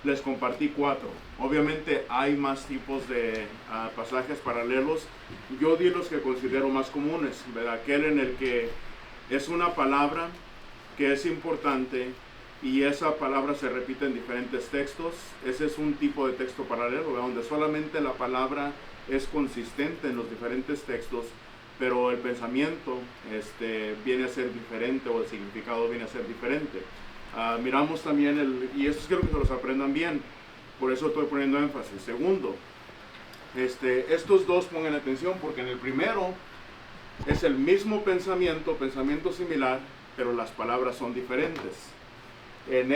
les compartí 4. Obviamente hay más tipos de pasajes paralelos. Yo di los que considero más comunes, ¿verdad? Aquel en el que es una palabra que es importante y esa palabra se repite en diferentes textos. Ese es un tipo de texto paralelo, ¿verdad? Donde solamente la palabra es consistente en los diferentes textos, pero el pensamiento viene a ser diferente, o el significado viene a ser diferente. Miramos también, y estos quiero que se los aprendan bien, por eso estoy poniendo énfasis. Segundo, estos dos pongan atención, porque en el primero es el mismo pensamiento similar, pero las palabras son diferentes. En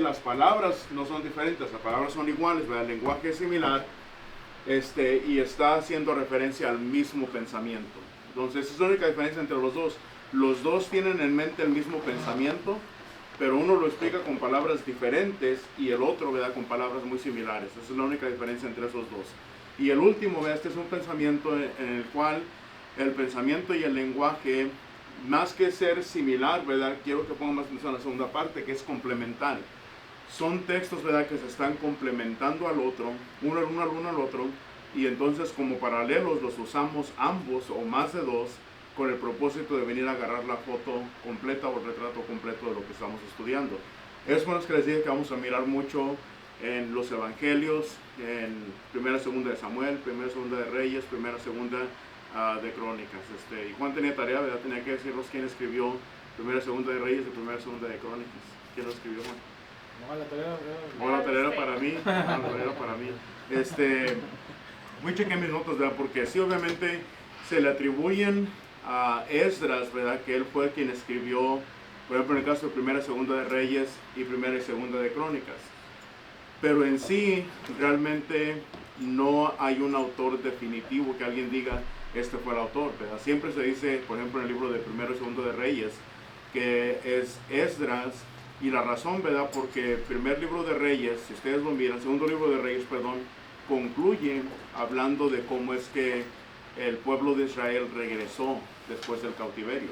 las palabras no son diferentes, las palabras son iguales, ¿verdad? El lenguaje es similar, y está haciendo referencia al mismo pensamiento. Entonces, esa es la única diferencia entre los dos. Los dos tienen en mente el mismo pensamiento, pero uno lo explica con palabras diferentes y el otro, ¿verdad?, con palabras muy similares. Esa es la única diferencia entre esos dos. Y el último, ¿verdad?, es un pensamiento en el cual el pensamiento y el lenguaje, más que ser similar, ¿verdad?, quiero que pongan más atención a la segunda parte, que es complementar. Son textos, ¿verdad?, que se están complementando al otro, uno al otro, y entonces como paralelos los usamos ambos o más de dos, con el propósito de venir a agarrar la foto completa o el retrato completo de lo que estamos estudiando. Es por eso que les dije que vamos a mirar mucho en los evangelios, en primera y segunda de Samuel, primera y segunda de Reyes, primera y segunda de Crónicas. Y Juan tenía tarea, ¿verdad? Tenía que decirnos quién escribió primera y segunda de Reyes y primera y segunda de Crónicas. ¿Quién lo escribió, Juan? No, la tarea, No, la tarea era para mí. La tarea era para mí. Muy chequé mis notas, ¿verdad? Porque sí, obviamente se le atribuyen a Esdras, ¿verdad?, que él fue quien escribió, por ejemplo, en el caso de primera y segunda de Reyes y primera y segunda de Crónicas. Pero en sí, realmente no hay un autor definitivo que alguien diga, este fue el autor, ¿verdad? Siempre se dice, por ejemplo, en el libro de primero y segundo de Reyes, que es Esdras, y la razón, ¿verdad?, porque el primer libro de Reyes, si ustedes lo miran, segundo libro de Reyes, perdón, concluye hablando de cómo es que el pueblo de Israel regresó después del cautiverio.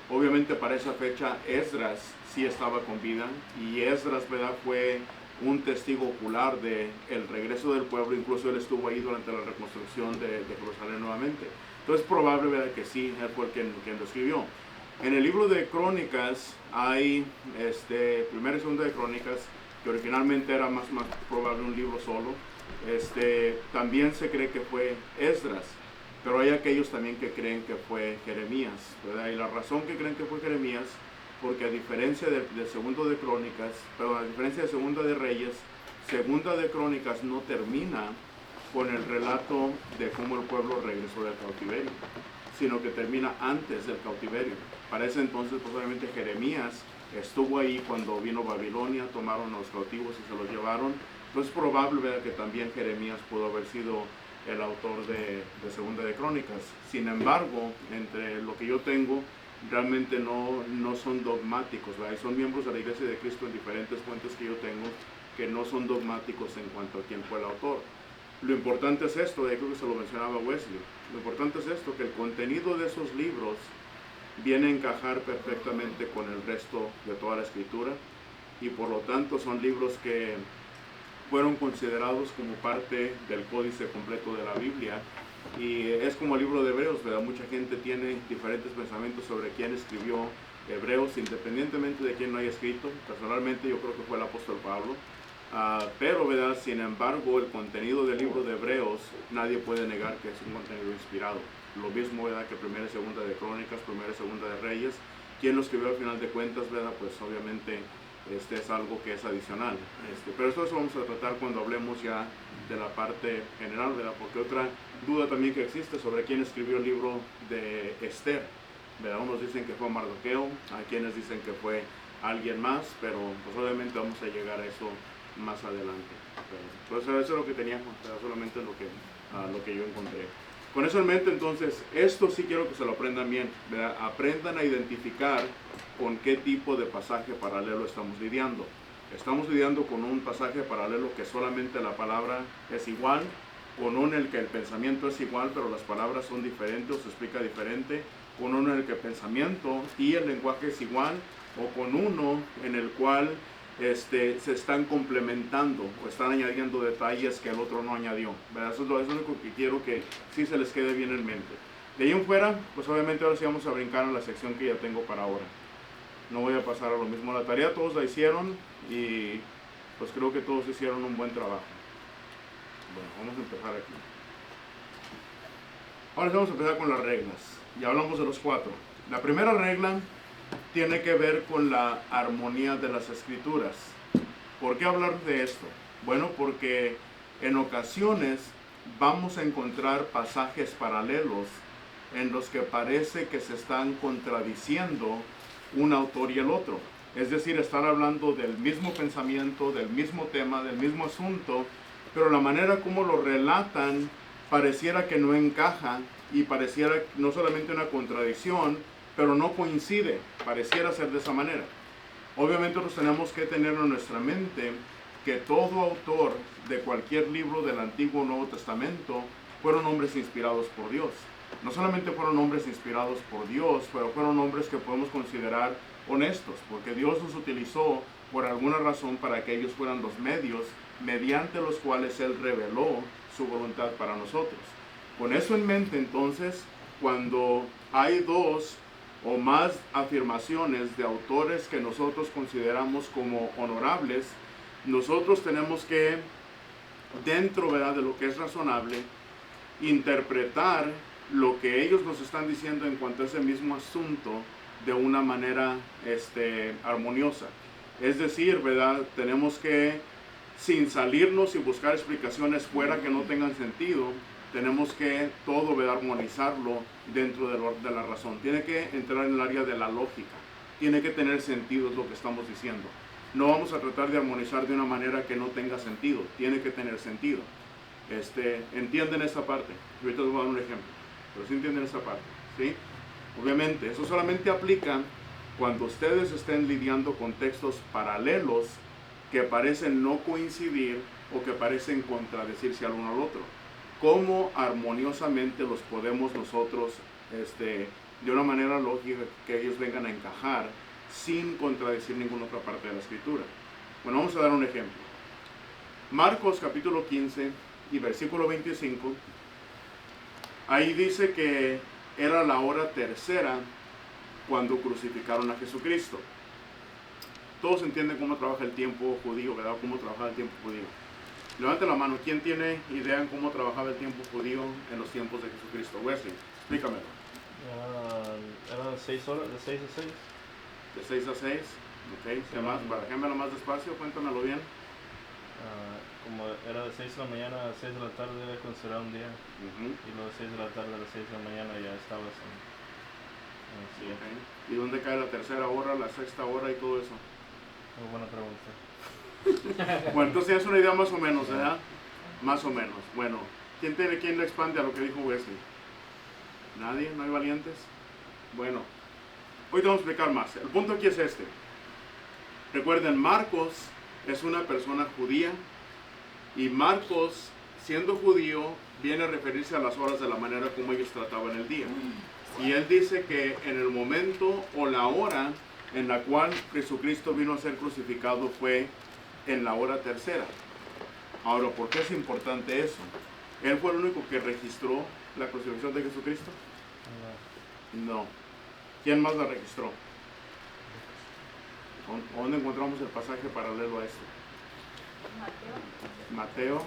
Obviamente para esa fecha Esdras sí estaba con vida, y Esdras, ¿verdad?, fue un testigo ocular del regreso del pueblo. Incluso él estuvo ahí durante la reconstrucción de Jerusalén nuevamente. Entonces es probable, ¿verdad?, que sí, él fue quien lo escribió. En el libro de Crónicas hay primera y segunda de Crónicas, que originalmente era más probable un libro solo. También se cree que fue Esdras, pero hay aquellos también que creen que fue Jeremías, ¿verdad? Y la razón que creen que fue Jeremías, porque a diferencia de segundo de Crónicas, pero a diferencia de segunda de Reyes, segunda de Crónicas no termina con el relato de cómo el pueblo regresó del cautiverio, sino que termina antes del cautiverio. Para ese entonces, posiblemente Jeremías estuvo ahí cuando vino Babilonia, tomaron a los cautivos y se los llevaron. Entonces es probable, ¿verdad?, que también Jeremías pudo haber sido el autor de segunda de Crónicas. Sin embargo, entre lo que yo tengo, realmente no son dogmáticos, ¿verdad? Y son miembros de la Iglesia de Cristo en diferentes fuentes que yo tengo, que no son dogmáticos en cuanto a quién fue el autor. Lo importante es esto, de creo que se lo mencionaba Wesley, lo importante es esto, que el contenido de esos libros viene a encajar perfectamente con el resto de toda la escritura, y por lo tanto son libros que fueron considerados como parte del códice completo de la Biblia. Y es como el libro de Hebreos, ¿verdad? Mucha gente tiene diferentes pensamientos sobre quién escribió Hebreos, independientemente de quién lo haya escrito. Personalmente yo creo que fue el apóstol Pablo. Pero, ¿verdad?, sin embargo, el contenido del libro de Hebreos, nadie puede negar que es un contenido inspirado. Lo mismo, ¿verdad?, que primera y segunda de Crónicas, primera y segunda de Reyes. ¿Quién lo escribió al final de cuentas, verdad? Pues obviamente es algo que es adicional. Pero esto vamos a tratar cuando hablemos ya de la parte general, ¿verdad? Porque otra duda también que existe sobre quién escribió el libro de Esther, ¿verdad? Unos dicen que fue Mardoqueo, hay quienes dicen que fue alguien más, pero pues obviamente vamos a llegar a eso más adelante. Pero eso es lo que tenía, solamente lo que yo encontré. Con eso en mente, entonces, esto sí quiero que se lo aprendan bien, ¿verdad? Aprendan a identificar con qué tipo de pasaje paralelo estamos lidiando. Estamos lidiando con un pasaje paralelo que solamente la palabra es igual, con uno en el que el pensamiento es igual, pero las palabras son diferentes o se explica diferente, con uno en el que el pensamiento y el lenguaje es igual, o con uno en el cual se están complementando o están añadiendo detalles que el otro no añadió, ¿verdad? Eso es lo único que quiero que sí se les quede bien en mente. De ahí en fuera, pues obviamente ahora sí vamos a brincar a la sección que ya tengo para ahora. No voy a pasar a lo mismo. La tarea todos la hicieron y pues creo que todos hicieron un buen trabajo. Bueno, vamos a empezar aquí. Ahora sí vamos a empezar con las reglas. Ya hablamos de los 4. La primera regla tiene que ver con la armonía de las escrituras. ¿Por qué hablar de esto? Bueno, porque en ocasiones vamos a encontrar pasajes paralelos en los que parece que se están contradiciendo un autor y el otro. Es decir, están hablando del mismo pensamiento, del mismo tema, del mismo asunto, pero la manera como lo relatan pareciera que no encaja y pareciera no solamente una contradicción, pero no coincide, pareciera ser de esa manera. Obviamente nosotros tenemos que tener en nuestra mente que todo autor de cualquier libro del Antiguo o Nuevo Testamento fueron hombres inspirados por Dios. No solamente fueron hombres inspirados por Dios, pero fueron hombres que podemos considerar honestos, porque Dios los utilizó por alguna razón para que ellos fueran los medios mediante los cuales Él reveló su voluntad para nosotros. Con eso en mente, entonces, cuando hay dos o más afirmaciones de autores que nosotros consideramos como honorables, nosotros tenemos que, dentro, ¿verdad?, de lo que es razonable, interpretar lo que ellos nos están diciendo en cuanto a ese mismo asunto de una manera armoniosa. Es decir, ¿verdad?, tenemos que, sin salirnos y buscar explicaciones fuera que no tengan sentido, tenemos que todo, ¿verdad?, armonizarlo dentro de la razón. Tiene que entrar en el área de la lógica. Tiene que tener sentido lo que estamos diciendo. No vamos a tratar de armonizar de una manera que no tenga sentido. Tiene que tener sentido. ¿Entienden esa parte? Ahorita les voy a dar un ejemplo. Pero sí entienden esa parte, ¿sí? Obviamente, eso solamente aplica cuando ustedes estén lidiando con textos paralelos que parecen no coincidir o que parecen contradecirse al uno al otro. ¿Cómo armoniosamente los podemos nosotros, de una manera lógica, que ellos vengan a encajar sin contradecir ninguna otra parte de la escritura? Bueno, vamos a dar un ejemplo. Marcos capítulo 15 y versículo 25, ahí dice que era la hora tercera cuando crucificaron a Jesucristo. Todos entienden cómo trabaja el tiempo judío, ¿verdad? Cómo trabajaba el tiempo judío. Levante la mano, ¿quién tiene idea en cómo trabajaba el tiempo judío en los tiempos de Jesucristo? Wesley, explícamelo. Era de 6 horas, de 6 a 6. De 6 a 6, ok. ¿Qué más? Barajémelo más despacio, cuéntamelo bien. Como era de 6 de la mañana a 6 de la tarde era considerado un día. Y luego de 6 de la tarde a las 6 de la mañana ya estabas en el siguiente. Okay. ¿Y dónde cae la tercera hora, la sexta hora y todo eso? Muy buena pregunta. Bueno, entonces es una idea más o menos, ¿verdad? Más o menos. Bueno, ¿quién le expande a lo que dijo Wesley? ¿Nadie? ¿No hay valientes? Bueno, hoy te vamos a explicar más. El punto aquí es este. Recuerden, Marcos es una persona judía y Marcos, siendo judío, viene a referirse a las horas de la manera como ellos trataban el día. Y él dice que en el momento o la hora en la cual Jesucristo vino a ser crucificado fue en la hora tercera. Ahora, ¿por qué es importante eso? ¿Él fue el único que registró la crucifixión de Jesucristo? No. ¿Quién más la registró? ¿Dónde encontramos el pasaje paralelo a esto? Mateo.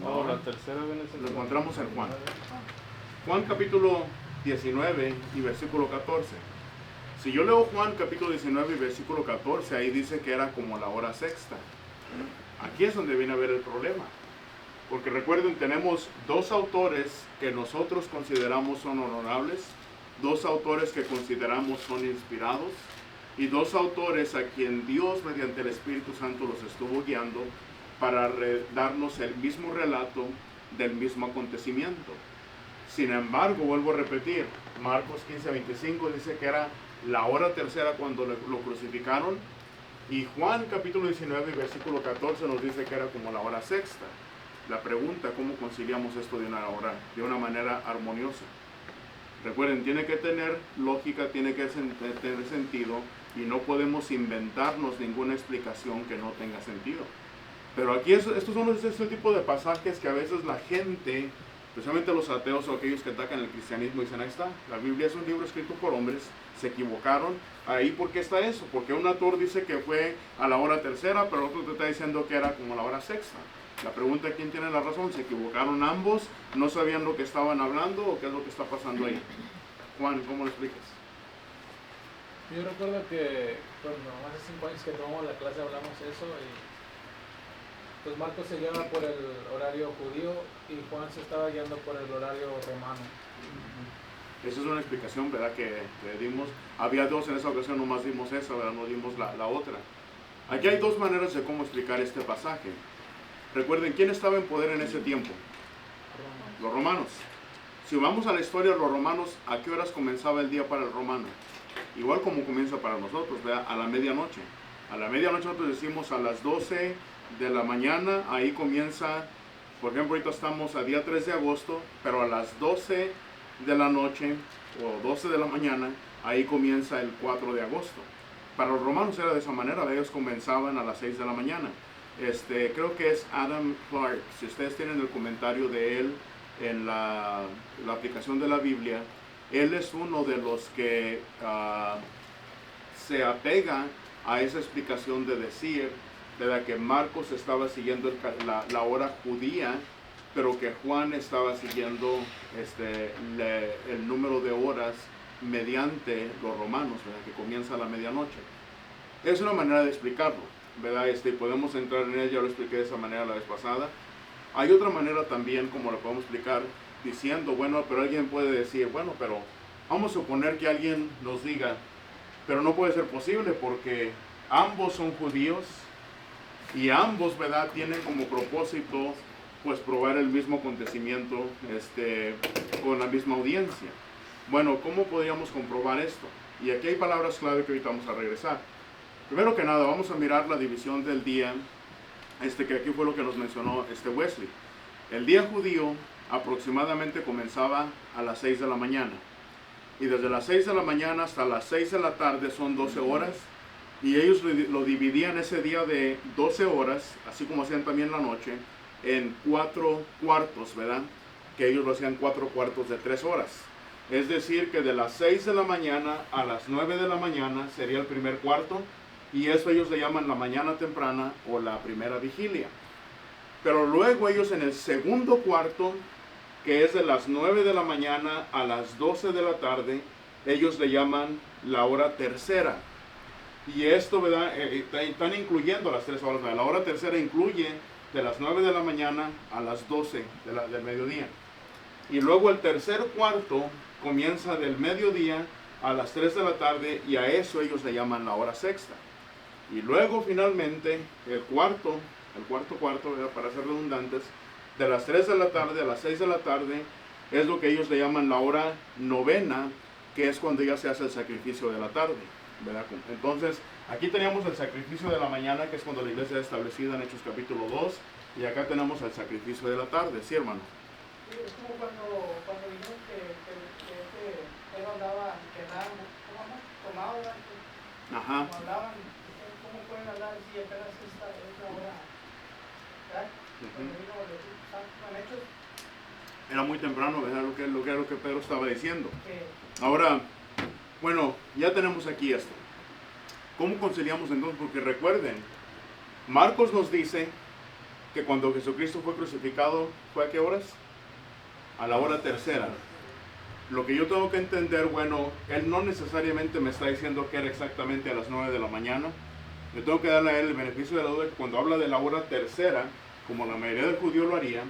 No, la tercera viene siendo. Lo encontramos en Juan. Juan capítulo 19 y versículo 14. Si yo leo Juan capítulo 19 y versículo 14, ahí dice que era como la hora sexta. Aquí es donde viene a ver el problema. Porque recuerden, tenemos dos autores que nosotros consideramos son honorables, dos autores que consideramos son inspirados, y dos autores a quien Dios mediante el Espíritu Santo los estuvo guiando para darnos el mismo relato del mismo acontecimiento. Sin embargo, vuelvo a repetir, Marcos 15:25 dice que era la hora tercera cuando lo crucificaron, y Juan capítulo 19 versículo 14 nos dice que era como la hora sexta. La pregunta, ¿cómo conciliamos esto de una manera armoniosa? Recuerden, tiene que tener lógica, tiene que tener sentido, y no podemos inventarnos ninguna explicación que no tenga sentido. Pero aquí estos son este tipo de pasajes que a veces la gente, especialmente los ateos o aquellos que atacan el cristianismo, dicen, ahí está, la Biblia es un libro escrito por hombres, se equivocaron. Ahí, ¿por qué está eso? Porque un autor dice que fue a la hora tercera, pero otro te está diciendo que era como la hora sexta. La pregunta es, ¿quién tiene la razón? ¿Se equivocaron ambos? ¿No sabían lo que estaban hablando? ¿O qué es lo que está pasando ahí? Juan, ¿cómo lo explicas? Yo recuerdo que, bueno, hace 5 años que tomamos la clase hablamos eso y pues Marcos se guiaba por el horario judío y Juan se estaba guiando por el horario romano. Esa es una explicación, ¿verdad? Que dimos. Había dos en esa ocasión, nomás dimos esa, ¿verdad? No dimos la otra. Aquí hay dos maneras de cómo explicar este pasaje. Recuerden, ¿quién estaba en poder en ese tiempo? Los romanos. Si vamos a la historia de los romanos, ¿a qué horas comenzaba el día para el romano? Igual como comienza para nosotros, ¿verdad? A la medianoche. A la medianoche nosotros decimos a las 12 de la mañana, ahí comienza, por ejemplo, ahorita estamos a día 3 de agosto, pero a las 12 de la noche o 12 de la mañana, ahí comienza el 4 de agosto. Para los romanos era de esa manera, ellos comenzaban a las 6 de la mañana. Creo que es Adam Clark, si ustedes tienen el comentario de él en la aplicación de la Biblia, él es uno de los que se apega a esa explicación de decir de la que Marcos estaba siguiendo la hora judía, pero que Juan estaba siguiendo el número de horas mediante los romanos, ¿verdad? Que comienza a la medianoche. Es una manera de explicarlo, ¿verdad? Podemos entrar en ella, lo expliqué de esa manera la vez pasada. Hay otra manera también, como lo podemos explicar, diciendo, bueno, pero alguien puede decir, bueno, pero vamos a suponer que alguien nos diga, pero no puede ser posible porque ambos son judíos y ambos, ¿verdad?, tienen como propósito pues probar el mismo acontecimiento con la misma audiencia. Bueno, ¿cómo podríamos comprobar esto? Y aquí hay palabras clave que ahorita vamos a regresar. Primero que nada, vamos a mirar la división del día, que aquí fue lo que nos mencionó Wesley. El día judío aproximadamente comenzaba a las 6 de la mañana. Y desde las 6 de la mañana hasta las 6 de la tarde son 12 horas. Y ellos lo dividían ese día de 12 horas, así como hacían también la noche, en 4 cuartos, ¿verdad? Que ellos lo hacían 4 cuartos de 3 horas. Es decir, que de las 6 de la mañana a las 9 de la mañana sería el primer cuarto. Y eso ellos le llaman la mañana temprana o la primera vigilia. Pero luego ellos en el segundo cuarto, que es de las 9 de la mañana a las 12 de la tarde, ellos le llaman la hora tercera. Y esto, ¿verdad? Están incluyendo las 3 horas. La hora tercera incluye de las 9 de la mañana a las 12 del mediodía. Y luego el tercer cuarto comienza del mediodía a las 3 de la tarde y a eso ellos le llaman la hora sexta. Y luego finalmente el cuarto, ¿verdad?, para ser redundantes, de las 3 de la tarde a las 6 de la tarde es lo que ellos le llaman la hora novena, que es cuando ya se hace el sacrificio de la tarde, ¿verdad? Entonces, aquí teníamos el sacrificio de la mañana, que es cuando la iglesia es establecida en Hechos capítulo 2, y acá tenemos el sacrificio de la tarde, ¿sí, hermano? Es como cuando dijeron que él hablaba, que tomado, Ajá. como hablaban, ¿cómo pueden hablar si apenas esta es la hora? ¿Verdad? Cuando vino en Hechos. Era muy temprano, ¿verdad? Lo que Pedro estaba diciendo. Que Ahora, bueno, ya tenemos aquí esto. ¿Cómo conciliamos entonces? Porque recuerden, Marcos nos dice que cuando Jesucristo fue crucificado, ¿fue a qué horas? A la hora tercera. Lo que yo tengo que entender, bueno, él no necesariamente me está diciendo que era exactamente a las 9 de la mañana. Yo tengo que darle a él el beneficio de la duda que cuando habla de la hora tercera, como la mayoría del judío lo haría,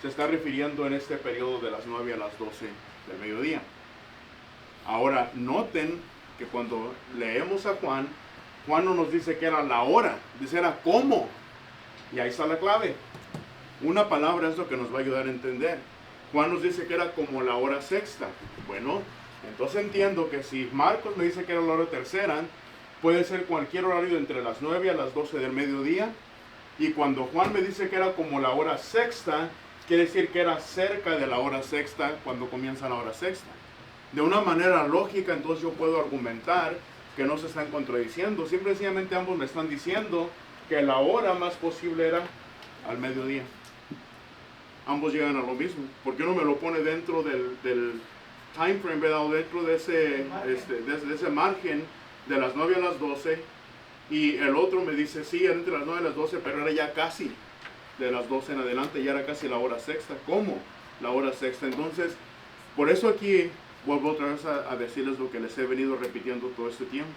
se está refiriendo en este periodo de las 9 a las 12 del mediodía. Ahora, noten que cuando leemos a Juan, Juan no nos dice que era la hora, dice era cómo. Y ahí está la clave. Una palabra es lo que nos va a ayudar a entender. Juan nos dice que era como la hora sexta. Bueno, entonces entiendo que si Marcos me dice que era la hora tercera, puede ser cualquier horario entre las 9 a las 12 del mediodía. Y cuando Juan me dice que era como la hora sexta, quiere decir que era cerca de la hora sexta cuando comienza la hora sexta. De una manera lógica, entonces yo puedo argumentar que no se están contradiciendo. Simple y sencillamente ambos me están diciendo que la hora más posible era al mediodía. Ambos llegan a lo mismo. ¿Por qué uno me lo pone dentro del time frame, ¿verdad? O dentro de ese margen de las 9 a las 12? Y el otro me dice, sí, era entre las 9 y las 12, pero era ya casi de las 12 en adelante, ya era casi la hora sexta. ¿Cómo? La hora sexta. Entonces, por eso aquí vuelvo otra vez a decirles lo que les he venido repitiendo todo este tiempo.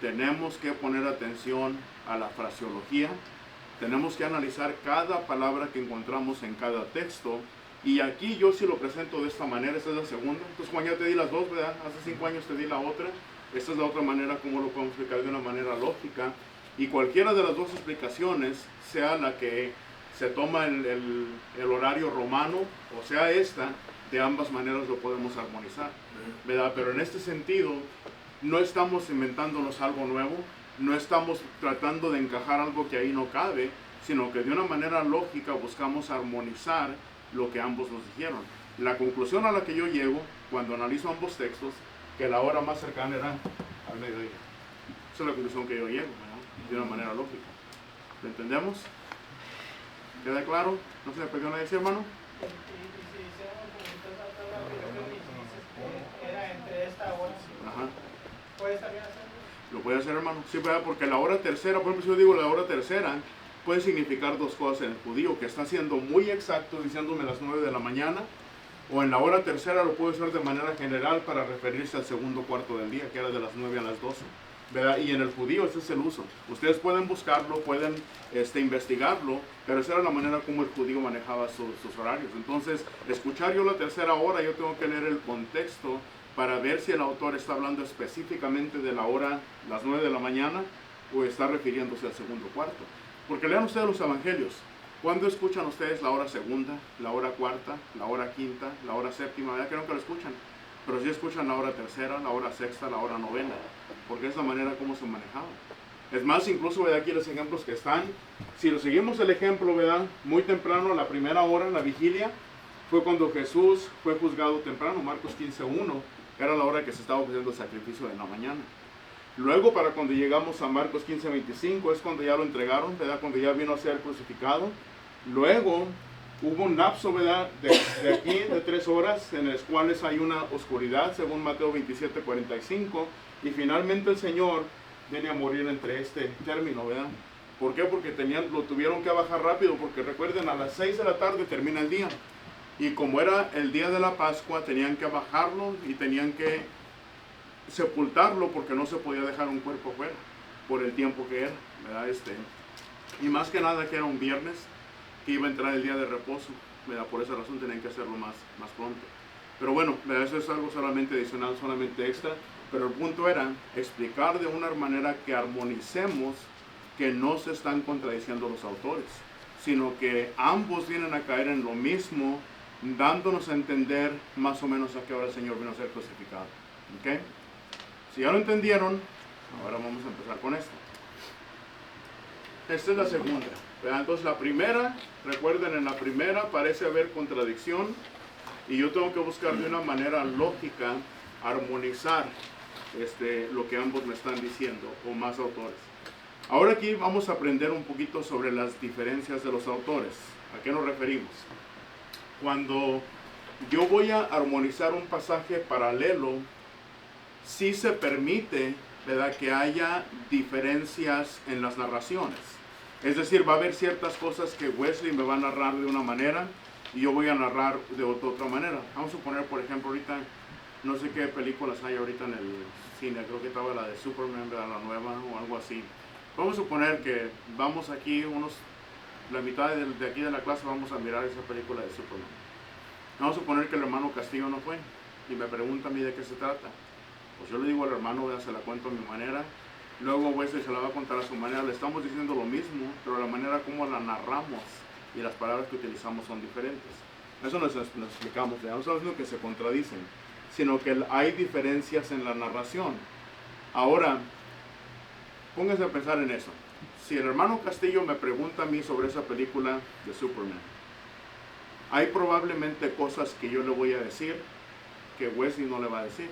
Tenemos que poner atención a la fraseología. Tenemos que analizar cada palabra que encontramos en cada texto. Y aquí yo sí lo presento de esta manera, esta es la segunda. Entonces, Juan, ya te di las dos, ¿verdad? Hace 5 años te di la otra. Esta es la otra manera como lo podemos explicar de una manera lógica. Y cualquiera de las dos explicaciones, sea la que se toma el horario romano, o sea esta, de ambas maneras lo podemos armonizar, ¿verdad? Pero en este sentido, no estamos inventándonos algo nuevo, no estamos tratando de encajar algo que ahí no cabe, sino que de una manera lógica buscamos armonizar lo que ambos nos dijeron. La conclusión a la que yo llego cuando analizo ambos textos, que la hora más cercana era al mediodía. Esa es la conclusión que yo llego, ¿verdad? De una manera lógica. ¿Lo entendemos? ¿Queda claro? ¿No se me perdió nada de decir, hermano? Y si hiciéramos como usted trataba, creo que dices que era entre esta hora. Ajá. ¿Puedes también hacerlo? Lo puede hacer, hermano. Sí, ¿verdad? Porque la hora tercera, por ejemplo, si yo digo la hora tercera, puede significar dos cosas en el judío, que está siendo muy exacto diciéndome las 9 de la mañana, o en la hora tercera lo puede usar de manera general para referirse al segundo cuarto del día, que era de las 9 a las 12. ¿Verdad? Y en el judío ese es el uso. Ustedes pueden buscarlo, pueden investigarlo, pero esa era la manera como el judío manejaba sus horarios. Entonces, escuchar yo la tercera hora, yo tengo que leer el contexto para ver si el autor está hablando específicamente de la hora, las 9 de la mañana, o está refiriéndose al segundo cuarto. Porque lean ustedes los evangelios. ¿Cuándo escuchan ustedes la hora segunda, la hora cuarta, la hora quinta, la hora séptima? ¿Verdad que nunca lo escuchan? Pero sí escuchan la hora tercera, la hora sexta, la hora novena, porque es la manera como se manejaba. Es más, incluso ¿verdad? Aquí los ejemplos que están, si lo seguimos el ejemplo, ¿verdad? Muy temprano, la primera hora, la vigilia, fue cuando Jesús fue juzgado temprano, Marcos 15:1, era la hora que se estaba ofreciendo el sacrificio de la mañana. Luego, para cuando llegamos a Marcos 15:25, es cuando ya lo entregaron, ¿verdad? Cuando ya vino a ser crucificado. Luego, hubo un lapso, ¿verdad? De aquí, de 3 horas, en las cuales hay una oscuridad, según Mateo 27:45, y finalmente el Señor viene a morir entre este término, ¿verdad? ¿Por qué? Porque lo tuvieron que bajar rápido, porque recuerden, a las 6 de la tarde termina el día. Y como era el día de la Pascua, tenían que bajarlo y tenían que sepultarlo, porque no se podía dejar un cuerpo fuera, por el tiempo que era, ¿verdad? Y más que nada que era un viernes, que iba a entrar el día de reposo, ¿verdad? Por esa razón tenían que hacerlo más pronto. Pero bueno, ¿verdad? Eso es algo solamente adicional, solamente extra. Pero el punto era explicar de una manera que armonicemos, que no se están contradiciendo los autores, sino que ambos vienen a caer en lo mismo, dándonos a entender más o menos a qué hora el Señor vino a ser crucificado. ¿Ok? Si ya lo entendieron, ahora vamos a empezar con esto. Esta es la segunda. ¿Verdad? Entonces la primera, recuerden, en la primera parece haber contradicción y yo tengo que buscar de una manera lógica armonizar lo que ambos me están diciendo, o más autores. Ahora aquí vamos a aprender un poquito sobre las diferencias de los autores. ¿A qué nos referimos? Cuando yo voy a armonizar un pasaje paralelo, sí se permite, ¿verdad?, que haya diferencias en las narraciones. Es decir, va a haber ciertas cosas que Wesley me va a narrar de una manera y yo voy a narrar de otra manera. Vamos a suponer, por ejemplo, ahorita, no sé qué películas hay ahorita en el cine, creo que estaba la de Superman, ¿verdad?, la nueva o algo así. Vamos a suponer que vamos aquí, la mitad de aquí de la clase vamos a mirar esa película de Superman. Vamos a suponer que el hermano Castillo no fue y me pregunta a mí de qué se trata. Pues yo le digo al hermano, ¿verdad?, se la cuento a mi manera. Luego Wesley se la va a contar a su manera. Le estamos diciendo lo mismo, pero la manera como la narramos y las palabras que utilizamos son diferentes. Eso nos explicamos, ¿verdad? No estamos diciendo que se contradicen, sino que hay diferencias en la narración. Ahora, pónganse a pensar en eso. Si el hermano Castillo me pregunta a mí sobre esa película de Superman, hay probablemente cosas que yo le voy a decir que Wesley no le va a decir.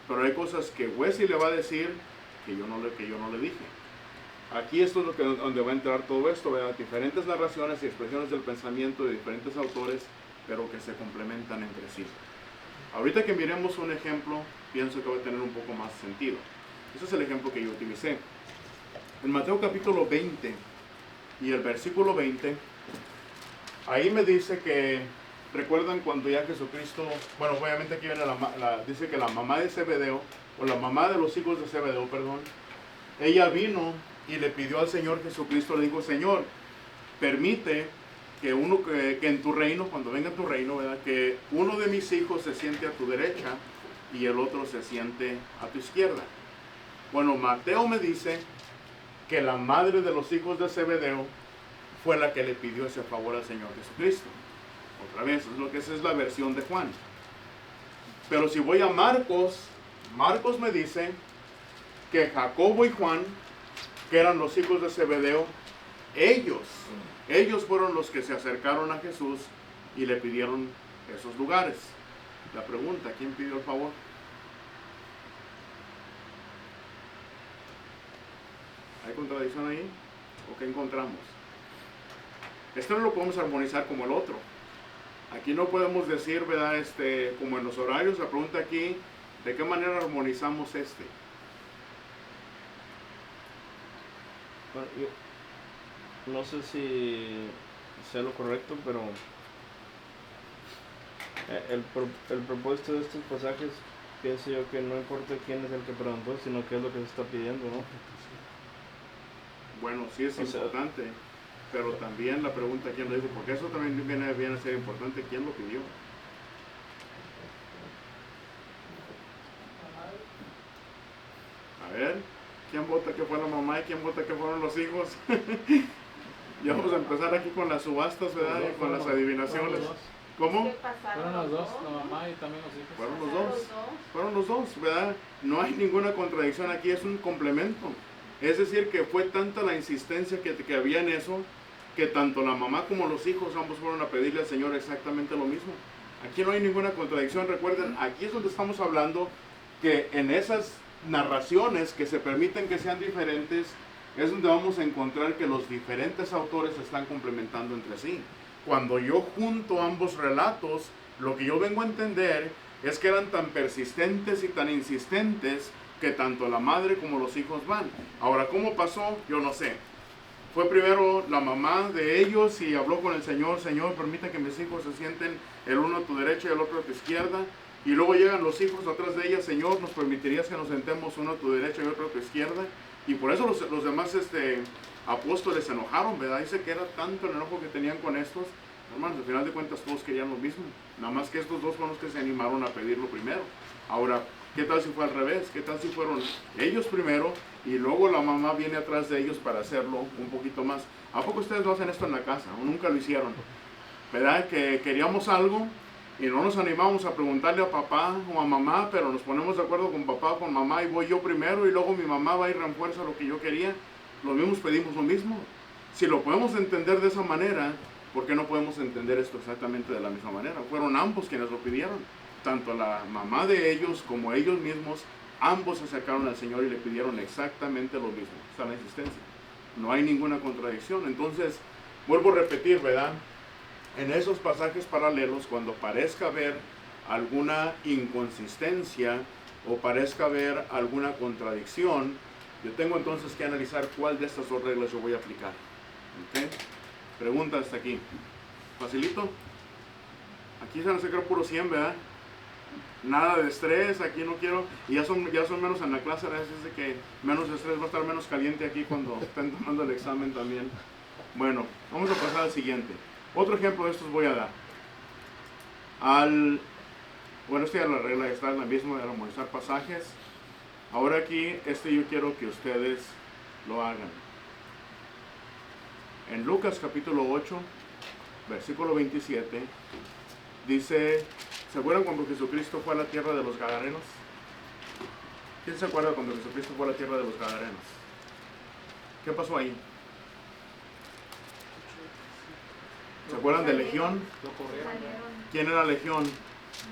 pero hay cosas que Wesley le va a decir que yo no le dije. Aquí esto es donde va a entrar todo esto, ¿verdad? Diferentes narraciones y expresiones del pensamiento de diferentes autores, pero que se complementan entre sí. Ahorita que miremos un ejemplo, pienso que va a tener un poco más sentido. Ese es el ejemplo que yo utilicé. En Mateo capítulo 20 y el versículo 20, ahí me dice que, recuerdan cuando ya Jesucristo, bueno, obviamente aquí viene dice que la mamá de Zebedeo, o la mamá de los hijos de Zebedeo, perdón, ella vino y le pidió al Señor Jesucristo, le dijo, Señor, permite que en tu reino, cuando venga tu reino, ¿verdad? Que uno de mis hijos se siente a tu derecha y el otro se siente a tu izquierda. Bueno, Mateo me dice que la madre de los hijos de Zebedeo fue la que le pidió ese favor al Señor Jesucristo. Otra vez, esa es la versión de Juan. Pero si voy a Marcos, Marcos me dice que Jacobo y Juan, que eran los hijos de Zebedeo, ellos fueron los que se acercaron a Jesús y le pidieron esos lugares. La pregunta, ¿quién pidió el favor? ¿Hay contradicción ahí? ¿O qué encontramos? Esto no lo podemos armonizar como el otro. Aquí no podemos decir, ¿verdad? Como en los horarios, la pregunta aquí, ¿de qué manera armonizamos este? Bueno, yo no sé si sea lo correcto, pero el propósito de estos pasajes, pienso yo que no importa quién es el que preguntó, sino qué es lo que se está pidiendo, ¿no? Bueno, sí es importante, pero también la pregunta quién lo dijo, porque eso también viene a ser importante, quién lo pidió. A ver, ¿quién vota que fue la mamá y quién vota que fueron los hijos? Ya vamos a empezar aquí con las subastas, ¿verdad? Y con las adivinaciones. ¿Cómo? Fueron los dos, la mamá y también los hijos. Fueron los dos, ¿verdad? No hay ninguna contradicción aquí, es un complemento. Es decir, que fue tanta la insistencia que había en eso, que tanto la mamá como los hijos ambos fueron a pedirle al Señor exactamente lo mismo. Aquí no hay ninguna contradicción. Recuerden, aquí es donde estamos hablando que en esas narraciones que se permiten que sean diferentes, es donde vamos a encontrar que los diferentes autores se están complementando entre sí. Cuando yo junto ambos relatos, lo que yo vengo a entender es que eran tan persistentes y tan insistentes que tanto la madre como los hijos van. Ahora, ¿cómo pasó? Yo no sé. Fue primero la mamá de ellos y habló con el Señor, Señor, permite que mis hijos se sienten el uno a tu derecha y el otro a tu izquierda. Y luego llegan los hijos atrás de ella, Señor, ¿nos permitirías que nos sentemos uno a tu derecha y otro a tu izquierda? Y por eso los demás apóstoles se enojaron, ¿verdad? Dice que era tanto el enojo que tenían con estos. Hermanos, al final de cuentas todos querían lo mismo. Nada más que estos dos fueron los que se animaron a pedirlo primero. Ahora, ¿qué tal si fue al revés? ¿Qué tal si fueron ellos primero y luego la mamá viene atrás de ellos para hacerlo un poquito más? ¿A poco ustedes no hacen esto en la casa? ¿O nunca lo hicieron? ¿Verdad? Que queríamos algo y no nos animamos a preguntarle a papá o a mamá, pero nos ponemos de acuerdo con papá o con mamá y voy yo primero y luego mi mamá va y refuerza lo que yo quería. Los mismos pedimos lo mismo. Si lo podemos entender de esa manera, ¿por qué no podemos entender esto exactamente de la misma manera? Fueron ambos quienes lo pidieron. Tanto la mamá de ellos como ellos mismos, ambos se acercaron al Señor y le pidieron exactamente lo mismo. Está la insistencia. No hay ninguna contradicción. Entonces, vuelvo a repetir, ¿verdad? En esos pasajes paralelos, cuando parezca haber alguna inconsistencia o parezca haber alguna contradicción, yo tengo entonces que analizar cuál de estas dos reglas yo voy a aplicar. ¿Okay? Pregunta hasta aquí. ¿Facilito? Aquí se van a sacar puro 100, ¿verdad? Nada de estrés, aquí no quiero, y ya son menos en la clase, a veces de que menos estrés, va a estar menos caliente aquí cuando estén tomando el examen también. Bueno, vamos a pasar al siguiente. Otro ejemplo de estos voy a dar. Bueno, esta ya la regla está en la misma de armonizar pasajes. Ahora aquí, yo quiero que ustedes lo hagan. En Lucas capítulo 8, versículo 27, dice, ¿se acuerdan cuando Jesucristo fue a la tierra de los Gadarenos? ¿Quién se acuerda cuando Jesucristo fue a la tierra de los Gadarenos? ¿Qué pasó ahí? ¿Se acuerdan de Legión? Lo corrieron. ¿Quién era Legión?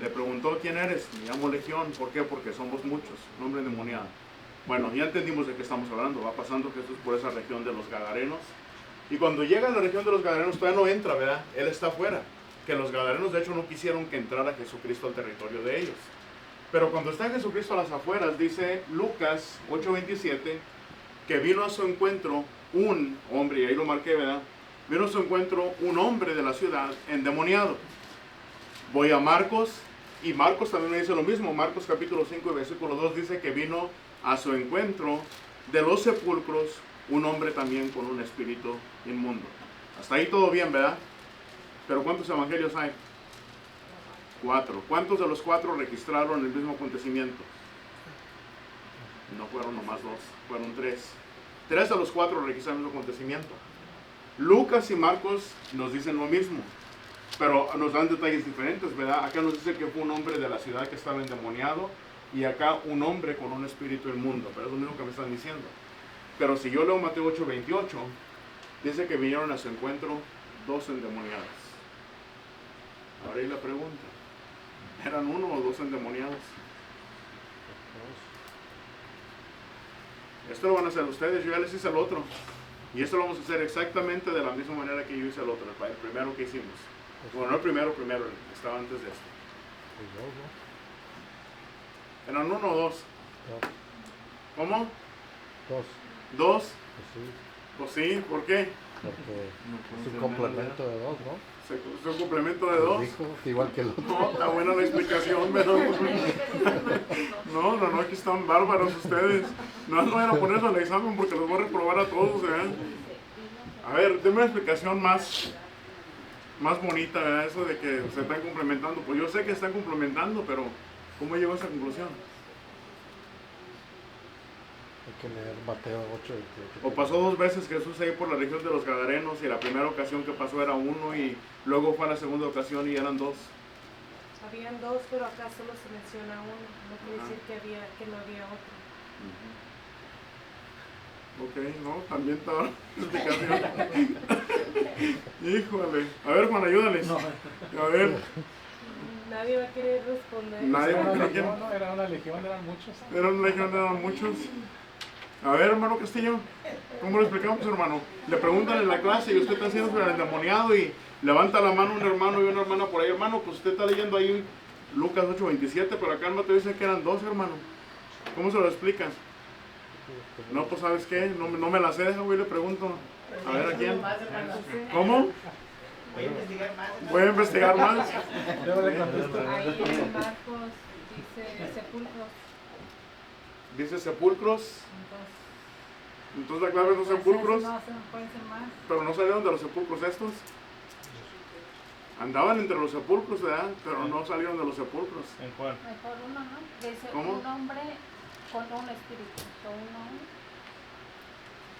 Le preguntó, ¿quién eres? Me llamo Legión. ¿Por qué? Porque somos muchos, un hombre endemoniado. Bueno, ya entendimos de qué estamos hablando. Va pasando Jesús por esa región de los Gadarenos. Y cuando llega a la región de los Gadarenos todavía no entra, ¿verdad? Él está afuera. Que los Gadarenos de hecho no quisieron que entrara Jesucristo al territorio de ellos. Pero cuando está Jesucristo a las afueras, dice Lucas 8:27, que vino a su encuentro un hombre, y ahí lo marqué, ¿verdad? Vino a su encuentro un hombre de la ciudad endemoniado. Voy a Marcos, y Marcos también me dice lo mismo. Marcos capítulo 5 y versículo 2 dice que vino a su encuentro de los sepulcros un hombre también con un espíritu inmundo. Hasta ahí todo bien, ¿verdad? Pero ¿cuántos evangelios hay? 4. ¿Cuántos de los 4 registraron el mismo acontecimiento? No fueron nomás 2, fueron 3. 3 de los 4 registraron el mismo acontecimiento. Lucas y Marcos nos dicen lo mismo, pero nos dan detalles diferentes, ¿verdad? Acá nos dice que fue un hombre de la ciudad que estaba endemoniado, y acá un hombre con un espíritu inmundo, pero es lo mismo que me están diciendo. Pero si yo leo Mateo 8:28, dice que vinieron a su encuentro 2 endemoniados. Ahora ahí la pregunta, ¿eran 1 o 2 endemoniados? Esto lo van a hacer ustedes, yo ya les hice el otro. Y esto lo vamos a hacer exactamente de la misma manera que yo hice el otro, el primero que hicimos. Bueno, no el primero, estaba antes de este. ¿Eran 1 o 2? ¿Cómo? 2. Pues sí, ¿por qué? Porque es un complemento de 2, ¿no? Es un complemento de 2. Igual que el otro. No, está buena la explicación, pero... No, aquí están bárbaros ustedes. No van a poner eso al examen porque los voy a reprobar a todos, ¿verdad? A ver, denme una explicación más bonita, ¿verdad? Eso de que se están complementando. Pues yo sé que están complementando, pero ¿cómo llegó a esa conclusión? Hay que leer Mateo 8:28. O pasó 2 veces Jesús ahí por la región de los Gadarenos, y la primera ocasión que pasó era 1, y luego fue a la segunda ocasión y eran 2. Habían 2, pero acá solo se menciona 1. No quiere decir que no había otro. Ok, no, también estaba la explicación. Híjole. A ver, Juan, ayúdales. A ver. Nadie va a querer responder. Nadie va a querer. Era una legión, eran muchos. Era una legión, eran muchos. A ver, hermano Castillo, ¿cómo lo explicamos, hermano? Le preguntan en la clase y usted está haciendo sobre el endemoniado y levanta la mano un hermano y una hermana por ahí. Hermano, pues usted está leyendo ahí Lucas 8:27, pero acá en Mateo dice que eran 2, hermano. ¿Cómo se lo explicas? No, pues ¿sabes qué? No me la sé, güey, le pregunto. A ver, ¿a quién? ¿Cómo? Voy a investigar más. Ahí en Marcos dice sepulcros. Dice sepulcros. Entonces la clave es los sepulcros. Pueden ser más. Pero no salieron de los sepulcros estos. Andaban entre los sepulcros, ¿verdad? Pero no salieron de los sepulcros. ¿En cuál? Mejor uno, ¿no? Dice ¿Cómo? un hombre con un espíritu.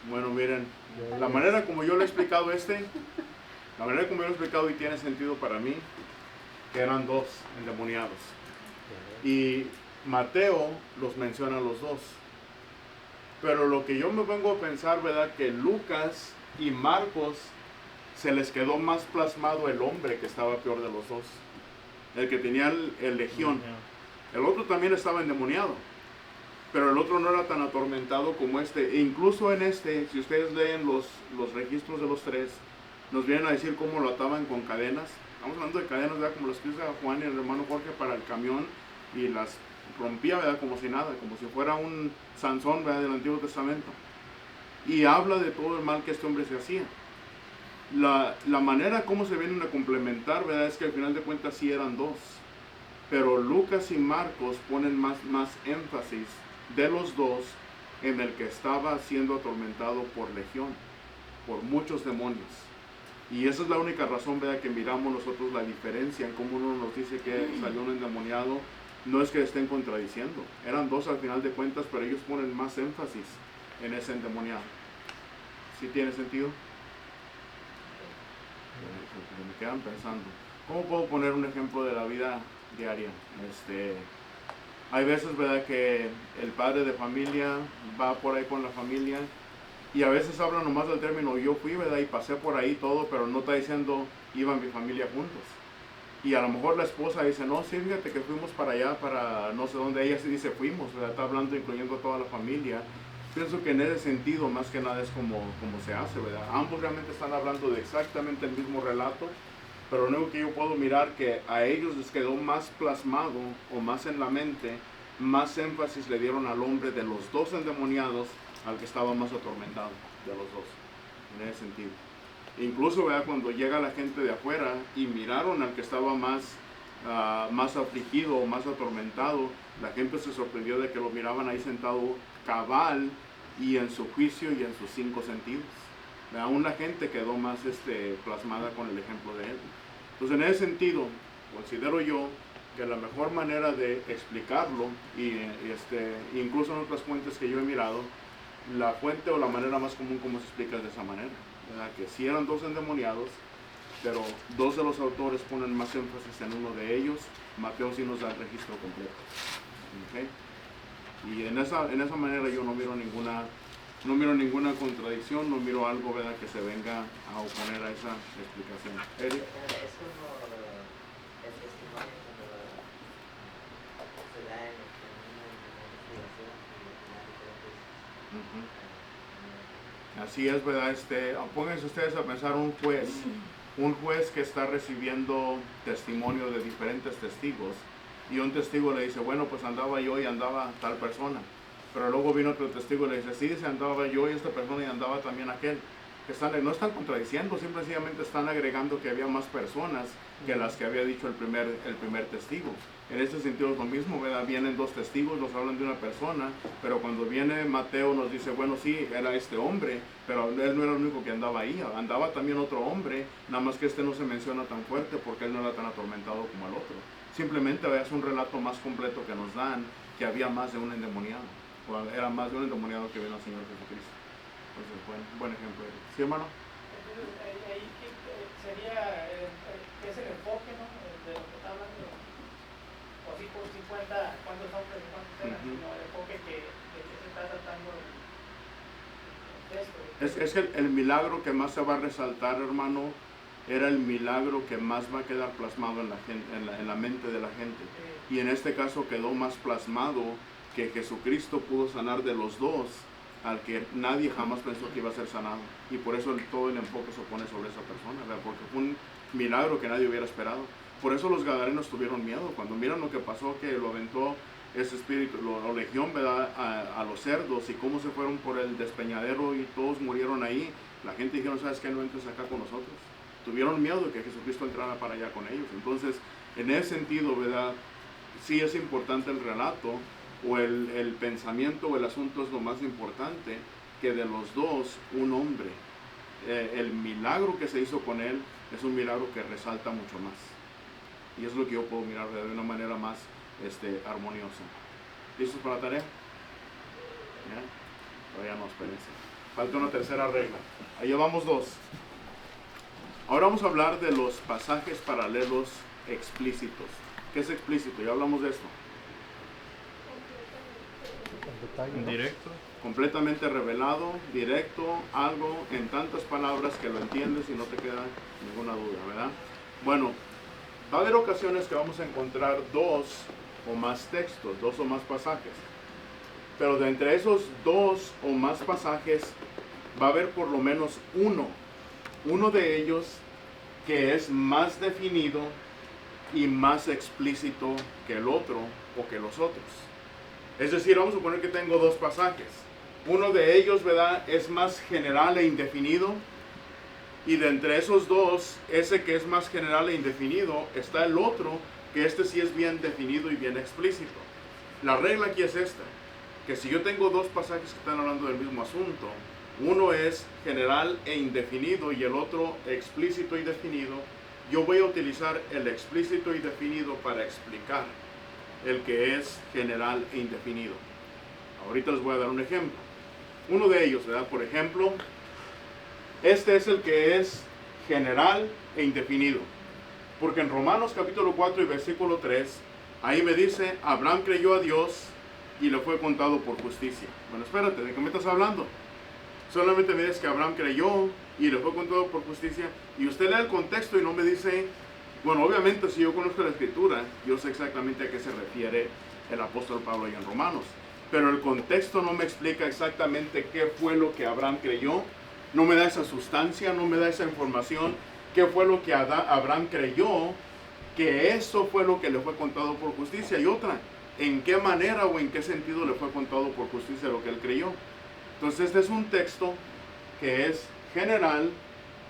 Bueno, miren, la manera como yo lo he explicado la manera como yo lo he explicado y tiene sentido para mí, que eran 2 endemoniados. Y Mateo los menciona a los 2. Pero lo que yo me vengo a pensar, ¿verdad? Que Lucas y Marcos se les quedó más plasmado el hombre que estaba peor de los 2. El que tenía el legión. El otro también estaba endemoniado. Pero el otro no era tan atormentado como este. E incluso en este, si ustedes leen los registros de los 3, nos vienen a decir cómo lo ataban con cadenas. Estamos hablando de cadenas, ¿verdad? Como las que usa Juan y el hermano Jorge para el camión, y las rompía, ¿verdad? Como si nada, como si fuera un Sansón, ¿verdad? Del Antiguo Testamento. Y habla de todo el mal que este hombre se hacía. La manera como se vienen a complementar, ¿verdad? Es que al final de cuentas sí eran 2. Pero Lucas y Marcos ponen más énfasis de los 2 en el que estaba siendo atormentado por legión, por muchos demonios. Y esa es la única razón, ¿verdad? Que miramos nosotros la diferencia en cómo uno nos dice que salió un endemoniado. No es que estén contradiciendo, eran 2 al final de cuentas, pero ellos ponen más énfasis en ese endemoniado. ¿Sí tiene sentido? Me quedan pensando, ¿cómo puedo poner un ejemplo de la vida diaria? Hay veces, ¿verdad?, que el padre de familia va por ahí con la familia y a veces habla nomás del término yo fui, ¿verdad?, y pasé por ahí todo, pero no está diciendo iba mi familia juntos. Y a lo mejor la esposa dice, no, sí, fíjate que fuimos para allá, para no sé dónde. Ella sí dice, fuimos, ¿verdad? Está hablando incluyendo a toda la familia. Pienso que en ese sentido, más que nada, es como se hace, ¿verdad? Ambos realmente están hablando de exactamente el mismo relato, pero lo único que yo puedo mirar que a ellos les quedó más plasmado o más en la mente, más énfasis le dieron al hombre de los dos endemoniados al que estaba más atormentado de los dos, en ese sentido. Incluso, ¿verdad? Cuando llega la gente de afuera y miraron al que estaba más afligido o más atormentado, la gente se sorprendió de que lo miraban ahí sentado cabal y en su juicio y en sus 5 sentidos. Aún la gente quedó más plasmada con el ejemplo de él. Entonces, en ese sentido, considero yo que la mejor manera de explicarlo, y incluso en otras fuentes que yo he mirado, la fuente o la manera más común como se explica es de esa manera, ¿verdad? Que sí eran 2 endemoniados, pero 2 de los autores ponen más énfasis en uno de ellos. Mateo sí nos da el registro completo. ¿Okay? Y en esa manera yo no miro ninguna contradicción, no miro algo, ¿verdad?, que se venga a oponer a esa explicación. Eric. Es como el testimonio cuando se da en una investigación. Así es, ¿verdad? Pónganse ustedes a pensar un juez que está recibiendo testimonio de diferentes testigos, y un testigo le dice, bueno, pues andaba yo y andaba tal persona, pero luego vino otro testigo y le dice, sí, andaba yo y esta persona y andaba también aquel. No están contradiciendo, simplemente están agregando que había más personas que las que había dicho el primer testigo. En ese sentido es lo mismo, ¿verdad? Vienen 2 testigos, nos hablan de una persona, pero cuando viene Mateo nos dice, bueno, sí, era este hombre, pero él no era el único que andaba ahí, andaba también otro hombre, nada más que no se menciona tan fuerte porque él no era tan atormentado como el otro. Simplemente es un relato más completo que nos dan, que había más de un endemoniado, o era más de un endemoniado que vino al Señor Jesucristo. Entonces, buen ejemplo. ¿Sí, hermano? Entonces, ahí sería, es el enfoque, ¿no?, de lo que está hablando. O así por 50, cuántos hombres y cuántos eran, sino el enfoque de que se está tratando el texto. Es que el milagro que más se va a resaltar, hermano, era el milagro que más va a quedar plasmado en la mente de la gente. Y en este caso quedó más plasmado que Jesucristo pudo sanar de los 2 al que nadie jamás pensó que iba a ser sanado. Y por eso todo el enfoque se pone sobre esa persona, ¿verdad? Porque fue un milagro que nadie hubiera esperado. Por eso los gadarenos tuvieron miedo. Cuando miran lo que pasó, que lo aventó ese espíritu, la legión, ¿verdad?, a los cerdos, y cómo se fueron por el despeñadero y todos murieron ahí, la gente dijeron, ¿sabes qué? No entres acá con nosotros. Tuvieron miedo de que Jesucristo entrara para allá con ellos. Entonces, en ese sentido, ¿verdad?, sí es importante el relato, o el pensamiento o el asunto es lo más importante, que de los 2, un hombre. El milagro que se hizo con él es un milagro que resalta mucho más. Y es lo que yo puedo mirar, ¿verdad?, de una manera más armoniosa. ¿Listos para la tarea? ¿Ya? Todavía no, espérense. Falta una tercera regla. Ahí llevamos 2. Ahora vamos a hablar de los pasajes paralelos explícitos. ¿Qué es explícito? Ya hablamos de esto. En detalle, ¿no? Directo. Completamente revelado, directo, algo en tantas palabras que lo entiendes y no te queda ninguna duda, ¿verdad? Bueno, va a haber ocasiones que vamos a encontrar 2 o más textos, 2 o más pasajes. Pero de entre esos 2 o más pasajes va a haber por lo menos uno de ellos que es más definido y más explícito que el otro o que los otros. Es decir, vamos a suponer que tengo 2 pasajes. Uno de ellos, ¿verdad?, es más general e indefinido. Y de entre esos 2, ese que es más general e indefinido, está el otro, que sí es bien definido y bien explícito. La regla aquí es esta, que si yo tengo 2 pasajes que están hablando del mismo asunto, uno es general e indefinido y el otro explícito y definido, yo voy a utilizar el explícito y definido para explicar el que es general e indefinido. Ahorita les voy a dar un ejemplo. Uno de ellos, ¿verdad? Por ejemplo, este es el que es general e indefinido. Porque en Romanos capítulo 4 y versículo 3, ahí me dice, Abraham creyó a Dios y le fue contado por justicia. Bueno, espérate, ¿de qué me estás hablando? Solamente me dices que Abraham creyó y le fue contado por justicia. Y usted lee el contexto y no me dice, Bueno, obviamente si yo conozco la escritura, yo sé exactamente a qué se refiere el apóstol Pablo ahí en Romanos. Pero el contexto no me explica exactamente qué fue lo que Abraham creyó. No me da esa sustancia, no me da esa información. ¿Qué fue lo que Abraham creyó? Que eso fue lo que le fue contado por justicia. Y otra, ¿en qué manera o en qué sentido le fue contado por justicia lo que él creyó? Entonces este es un texto que es general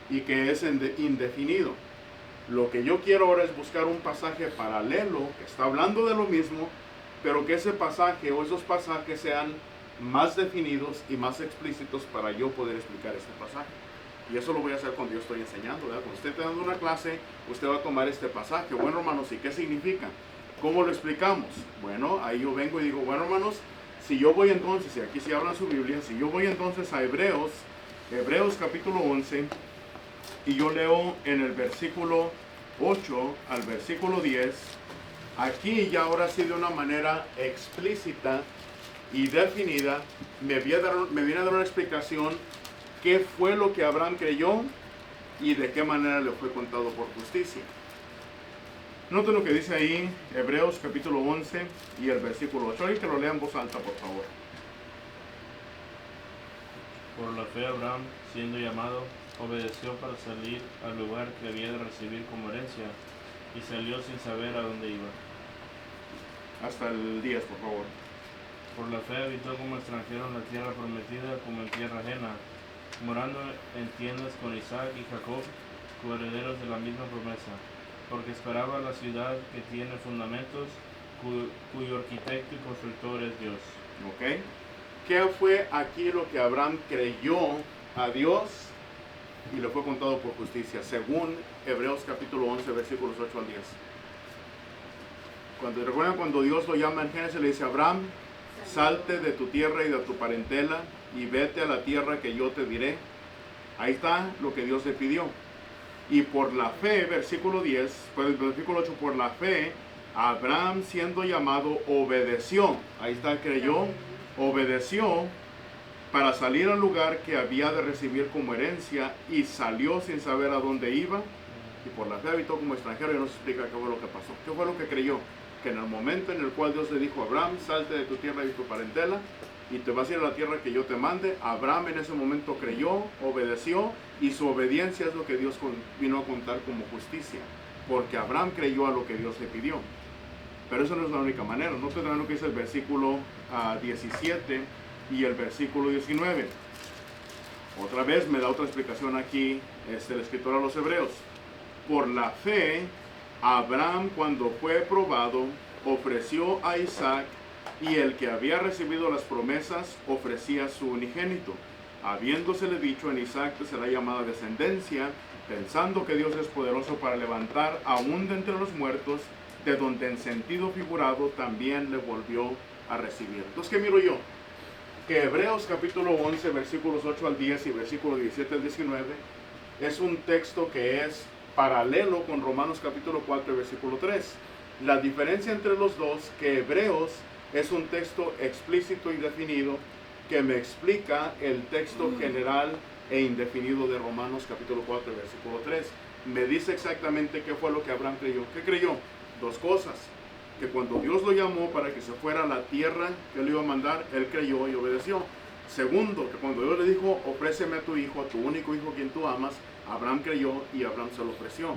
y que es indefinido. Lo que yo quiero ahora es buscar un pasaje paralelo que está hablando de lo mismo, pero que ese pasaje o esos pasajes sean más definidos y más explícitos para yo poder explicar este pasaje. Y eso lo voy a hacer cuando yo estoy enseñando, ¿verdad? Cuando usted está dando una clase, usted va a tomar este pasaje. Bueno, hermanos, ¿y qué significa? ¿Cómo lo explicamos? Bueno, ahí yo vengo y digo, bueno, hermanos, si yo voy entonces, y aquí sí hablan su Biblia, si yo voy entonces a Hebreos capítulo 11, y yo leo en el versículo 8 al versículo 10, aquí ya ahora sí de una manera explícita y definida, me viene a dar una explicación qué fue lo que Abraham creyó y de qué manera le fue contado por justicia. Noten lo que dice ahí, Hebreos capítulo 11 y el versículo 8. Y que lo lean en voz alta, por favor. Por la fe Abraham, siendo llamado, obedeció para salir al lugar que había de recibir como herencia, y salió sin saber a dónde iba. Hasta el 10, por favor. Por la fe habitó como extranjero en la tierra prometida, como en tierra ajena, morando en tiendas con Isaac y Jacob, coherederos de la misma promesa, porque esperaba la ciudad que tiene fundamentos, cuyo arquitecto y constructor es Dios. ¿Ok? ¿Qué fue aquí lo que Abraham creyó a Dios y le fue contado por justicia? Según Hebreos capítulo 11, versículos 8 al 10. Recuerdan cuando Dios lo llama en Génesis, le dice a Abraham, salte de tu tierra y de tu parentela y vete a la tierra que yo te diré. Ahí está lo que Dios le pidió. Y por la fe, versículo 10, pues versículo 8, por la fe, Abraham siendo llamado obedeció. Ahí está, creyó, obedeció para salir al lugar que había de recibir como herencia y salió sin saber a dónde iba. Y por la fe habitó como extranjero y nos explica qué fue lo que pasó. ¿Qué fue lo que creyó? Que en el momento en el cual Dios le dijo a Abraham, salte de tu tierra y de tu parentela y te vas a ir a la tierra que yo te mande, Abraham en ese momento creyó, obedeció, y su obediencia es lo que Dios vino a contar como justicia, porque Abraham creyó a lo que Dios le pidió. Pero eso no es la única manera. No tendrán lo que dice el versículo 17 y el versículo 19. Otra vez me da otra explicación aquí el escritor a los Hebreos. Por la fe, Abraham, cuando fue probado, ofreció a Isaac, y el que había recibido las promesas ofrecía su unigénito, habiéndosele dicho, en Isaac te será llamada descendencia, pensando que Dios es poderoso para levantar aún de entre los muertos, de donde en sentido figurado también le volvió a recibir. Entonces, ¿qué miro yo? Que Hebreos capítulo 11, versículos 8 al 10 y versículo 17 al 19, es un texto que es paralelo con Romanos capítulo 4, versículo 3. La diferencia entre los dos, que Hebreos es un texto explícito y definido que me explica el texto general e indefinido de Romanos capítulo 4, versículo 3. Me dice exactamente qué fue lo que Abraham creyó. ¿Qué creyó? Dos cosas. Que cuando Dios lo llamó para que se fuera a la tierra que él iba a mandar, él creyó y obedeció. Segundo, que cuando Dios le dijo, ofréceme a tu hijo, a tu único hijo quien tú amas, Abraham creyó y Abraham se lo ofreció.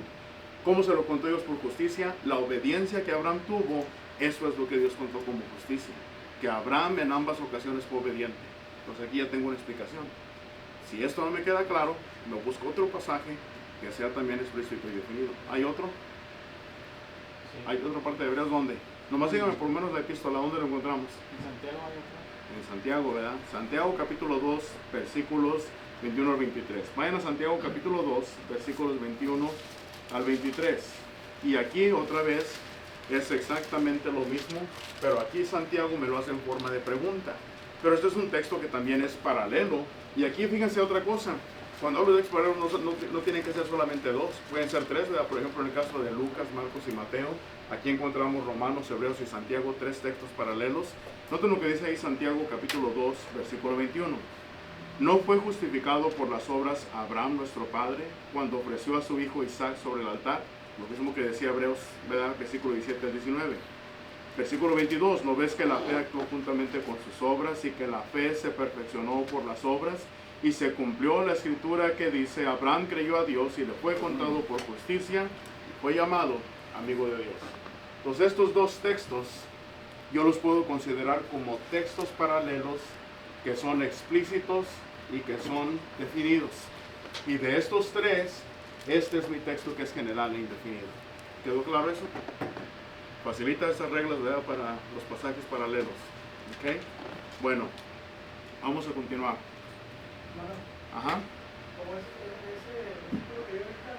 ¿Cómo se lo contó Dios por justicia? La obediencia que Abraham tuvo, eso es lo que Dios contó como justicia. Que Abraham en ambas ocasiones fue obediente. Entonces aquí ya tengo una explicación. Si esto no me queda claro, me busco otro pasaje que sea también explícito y definido. ¿Hay otro? Sí. ¿Hay otra parte de Hebreos? ¿Dónde? Nomás dígame por lo menos la epístola, ¿dónde lo encontramos? En Santiago hay otra. En Santiago, ¿verdad? Santiago capítulo 2, versículos 21 al 23. Vayan a Santiago capítulo 2, versículos 21 al 23. Y aquí otra vez es exactamente lo mismo, pero aquí Santiago me lo hace en forma de pregunta. Pero este es un texto que también es paralelo. Y aquí fíjense otra cosa. Cuando hablo de explorar no tienen que ser solamente dos, pueden ser tres, ¿verdad? Por ejemplo, en el caso de Lucas, Marcos y Mateo, aquí encontramos Romanos, Hebreos y Santiago, tres textos paralelos. Noten lo que dice ahí Santiago capítulo 2, versículo 21. ¿No fue justificado por las obras Abraham nuestro padre cuando ofreció a su hijo Isaac sobre el altar? Lo mismo que decía Hebreos, ¿verdad? Versículo 17 al 19. Versículo 22, ¿no ves que la fe actuó juntamente con sus obras y que la fe se perfeccionó por las obras? Y se cumplió la escritura que dice, Abraham creyó a Dios y le fue contado por justicia y fue llamado amigo de Dios. Entonces estos dos textos yo los puedo considerar como textos paralelos que son explícitos y que son definidos. Y de estos tres, este es mi texto que es general e indefinido. ¿Quedó claro eso? Facilita esas reglas, ¿verdad? Para los pasajes paralelos. ¿Ok? Bueno, vamos a continuar. Bueno, Ajá. como ese versículo que yo ahorita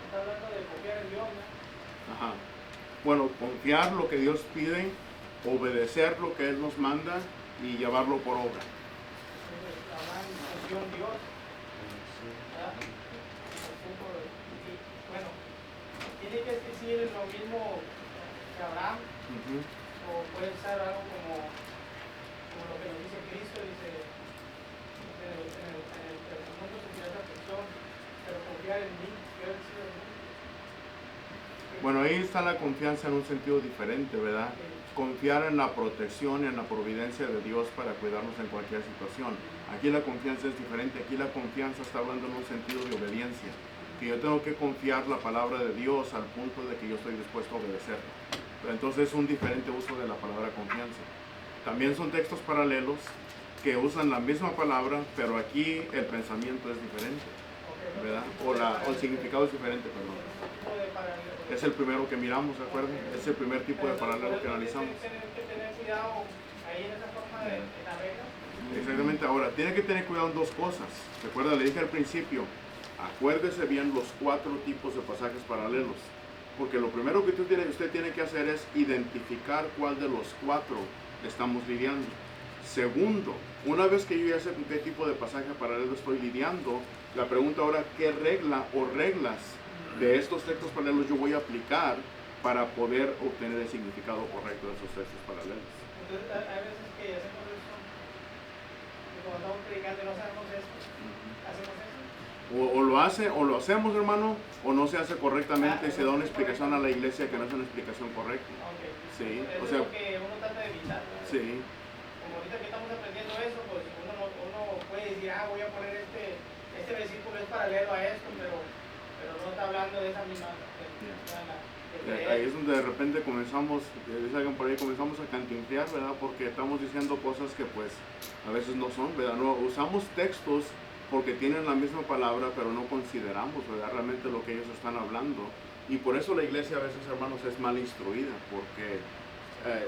está hablando de confiar en Dios, ¿no? Ajá. Bueno, confiar lo que Dios pide, obedecer lo que Él nos manda y llevarlo por obra. Abraham confió en Dios, ¿verdad? Y, bueno, tiene que decir lo mismo que Abraham, Ujú. o puede ser algo como lo que nos dice Cristo, dice, en el mundo sentirás aflicción, pero confiar en mí, quiero decir en mí. Bueno, ahí está la confianza en un sentido diferente, ¿verdad? Confiar en la protección y en la providencia de Dios para cuidarnos en cualquier situación. Aquí la confianza es diferente, aquí la confianza está hablando en un sentido de obediencia, que yo tengo que confiar la palabra de Dios al punto de que yo estoy dispuesto a obedecerla. Pero entonces es un diferente uso de la palabra confianza. También son textos paralelos que usan la misma palabra, pero aquí el pensamiento es diferente, ¿verdad? O el significado es diferente, perdón. Es el primero que miramos, ¿de acuerdo? Es el primer tipo de paralelo que analizamos. Tiene que tener cuidado ahí en esa forma de navegar. Exactamente. Ahora, tiene que tener cuidado en dos cosas. Recuerda, le dije al principio, acuérdese bien los 4 tipos de pasajes paralelos. Porque lo primero que usted tiene que hacer es identificar cuál de los 4 estamos lidiando. Segundo, una vez que yo ya sé con qué tipo de pasaje paralelo estoy lidiando, la pregunta ahora, ¿qué regla o reglas de estos textos paralelos yo voy a aplicar para poder obtener el significado correcto de esos textos paralelos? Entonces, hay veces que hacemos eso, y cuando estamos predicando y no sabemos esto, hacemos eso. O lo hacemos, hermano, o no se hace correctamente y se da una explicación a la iglesia que no es una explicación correcta. Okay. Sí, Eso o sea, es lo que uno trata de evitar, ¿verdad? Sí, Como ahorita que estamos aprendiendo eso, pues uno puede decir, voy a poner este versículo es paralelo a esto, pero no está hablando de esa misma. ahí es donde de repente comenzamos, dice alguien por ahí, comenzamos a cantinflear, ¿verdad? Porque estamos diciendo cosas que pues a veces no son, ¿verdad? No, usamos textos porque tienen la misma palabra, pero no consideramos, ¿verdad? Realmente lo que ellos están hablando. Y por eso la iglesia a veces, hermanos, es mal instruida, porque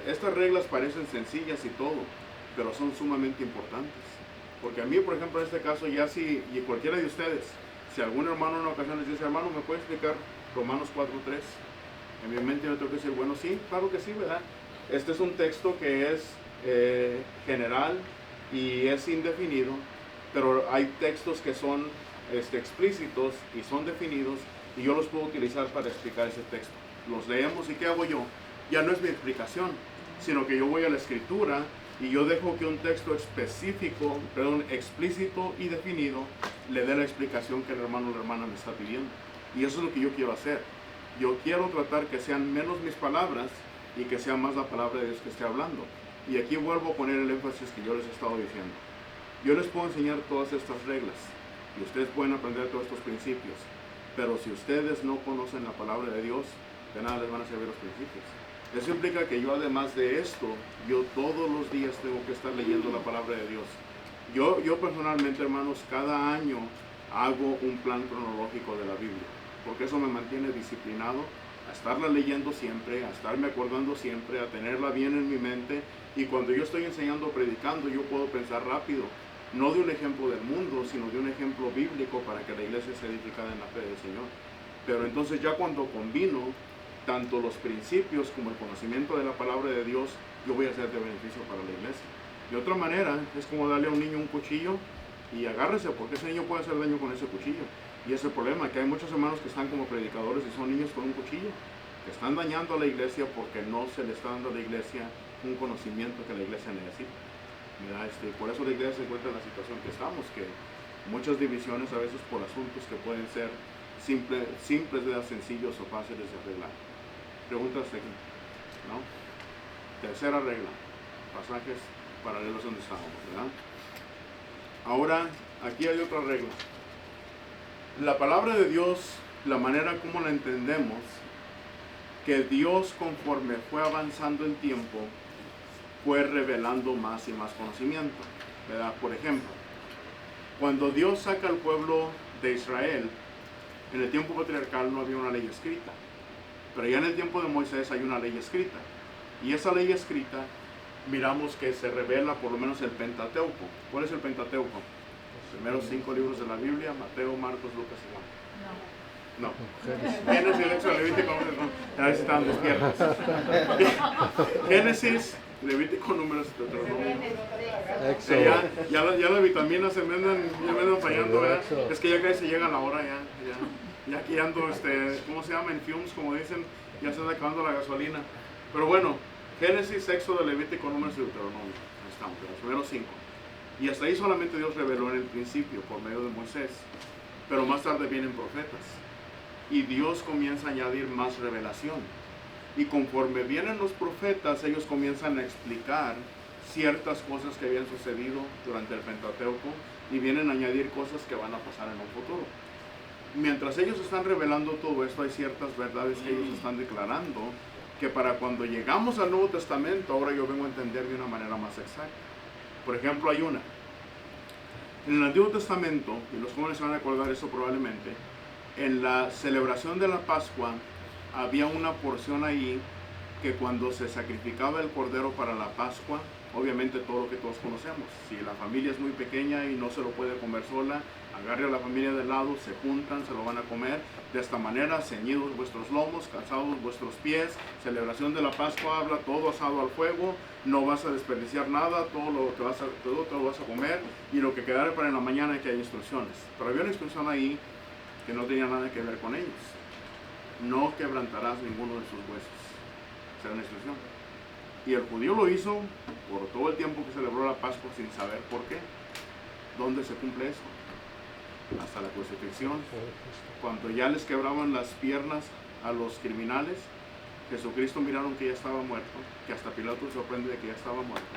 estas reglas parecen sencillas y todo, pero son sumamente importantes. Porque a mí, por ejemplo, en este caso, ya si, y cualquiera de ustedes, si algún hermano en una ocasión les dice, hermano, ¿me puede explicar Romanos 4:3? En mi mente yo tengo que decir, bueno, sí, claro que sí, ¿verdad? Este es un texto que es general y es indefinido, pero hay textos que son explícitos y son definidos, y yo los puedo utilizar para explicar ese texto. Los leemos y ¿qué hago yo? Ya no es mi explicación, sino que yo voy a la escritura y yo dejo que un texto específico, explícito y definido le dé la explicación que el hermano o la hermana me está pidiendo. Y eso es lo que yo quiero hacer. Yo quiero tratar que sean menos mis palabras y que sea más la palabra de Dios que esté hablando. Y aquí vuelvo a poner el énfasis que yo les he estado diciendo. Yo les puedo enseñar todas estas reglas y ustedes pueden aprender todos estos principios, pero si ustedes no conocen la palabra de Dios, de nada les van a servir los principios. Eso implica que yo, además de esto, yo todos los días tengo que estar leyendo la palabra de Dios. Yo personalmente, hermanos, cada año hago un plan cronológico de la Biblia, porque eso me mantiene disciplinado a estarla leyendo siempre, a estarme acordando siempre, a tenerla bien en mi mente, y cuando yo estoy enseñando o predicando, yo puedo pensar rápido, no de un ejemplo del mundo, sino de un ejemplo bíblico para que la iglesia sea edificada en la fe del Señor. Pero entonces ya cuando combino tanto los principios como el conocimiento de la palabra de Dios, yo voy a ser de beneficio para la iglesia. De otra manera, es como darle a un niño un cuchillo y agárrese, porque ese niño puede hacer daño con ese cuchillo. Y ese es el problema, que hay muchos hermanos que están como predicadores y son niños con un cuchillo, que están dañando a la iglesia porque no se le está dando a la iglesia un conocimiento que la iglesia necesita. ¿verdad? Por eso la iglesia se encuentra en la situación que estamos, que muchas divisiones a veces por asuntos que pueden ser simples, ¿verdad? Sencillos o fáciles de arreglar. Preguntas técnicas, ¿no? Tercera regla, pasajes paralelos donde estábamos, ¿verdad? Ahora, aquí hay otra regla. La palabra de Dios, la manera como la entendemos, que Dios conforme fue avanzando el tiempo, fue revelando más y más conocimiento, ¿verdad? Por ejemplo, cuando Dios saca al pueblo de Israel, en el tiempo patriarcal no había una ley escrita, pero ya en el tiempo de Moisés hay una ley escrita, y esa ley escrita miramos que se revela por lo menos el Pentateuco. ¿Cuál es el Pentateuco? Los primeros 5 libros de la Biblia: Mateo, Marcos, Lucas y Juan. No. Génesis, Éxodo, Levítico, a ver si estaban despiertos. Génesis, Levítico, Números, Deuteronomio. Ya las vitaminas me andan fallando, ¿verdad? Es que ya casi llega la hora, ya aquí ando, ¿cómo se llama? En fumes, como dicen, ya se está acabando la gasolina. Pero bueno, Génesis, Éxodo, Levítico, Números y Deuteronomio. Ahí estamos, los primeros 5. Y hasta ahí solamente Dios reveló en el principio, por medio de Moisés. Pero más tarde vienen profetas. Y Dios comienza a añadir más revelación. Y conforme vienen los profetas, ellos comienzan a explicar ciertas cosas que habían sucedido durante el Pentateuco y vienen a añadir cosas que van a pasar en un futuro. Mientras ellos están revelando todo esto, hay ciertas verdades que ellos están declarando que para cuando llegamos al Nuevo Testamento, ahora yo vengo a entender de una manera más exacta. Por ejemplo, hay una. En el Antiguo Testamento, y los jóvenes se van a acordar eso probablemente, en la celebración de la Pascua había una porción ahí que cuando se sacrificaba el cordero para la Pascua, obviamente todo lo que todos conocemos, si la familia es muy pequeña y no se lo puede comer sola, agarre a la familia de lado, se juntan, se lo van a comer de esta manera: ceñidos vuestros lomos, calzados vuestros pies, celebración de la Pascua, habla todo asado al fuego, no vas a desperdiciar nada, todo te lo vas a comer, y lo que quedare para en la mañana que hay instrucciones. Pero había una instrucción ahí que no tenía nada que ver con ellos: no quebrantarás ninguno de sus huesos. Esa era una instrucción. Y el judío lo hizo por todo el tiempo que celebró la Pascua sin saber por qué. ¿Dónde se cumple eso? Hasta la crucifixión. Cuando ya les quebraban las piernas a los criminales, Jesucristo miraron que ya estaba muerto, que hasta Pilato se sorprende de que ya estaba muerto,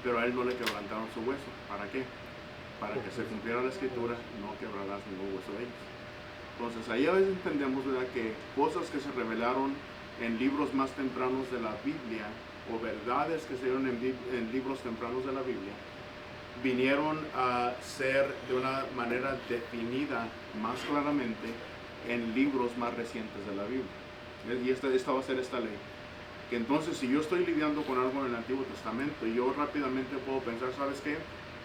pero a él no le quebrantaron su hueso. ¿Para qué? Para que se cumpliera la escritura: no quebrarás ningún hueso de ellos. Entonces ahí a veces entendemos, ¿verdad?, que cosas que se revelaron en libros más tempranos de la Biblia, o verdades que se dieron en libros tempranos de la Biblia, vinieron a ser de una manera definida más claramente en libros más recientes de la Biblia. Y esta va a ser esta ley. Que entonces, si yo estoy lidiando con algo en el Antiguo Testamento, yo rápidamente puedo pensar: ¿sabes qué?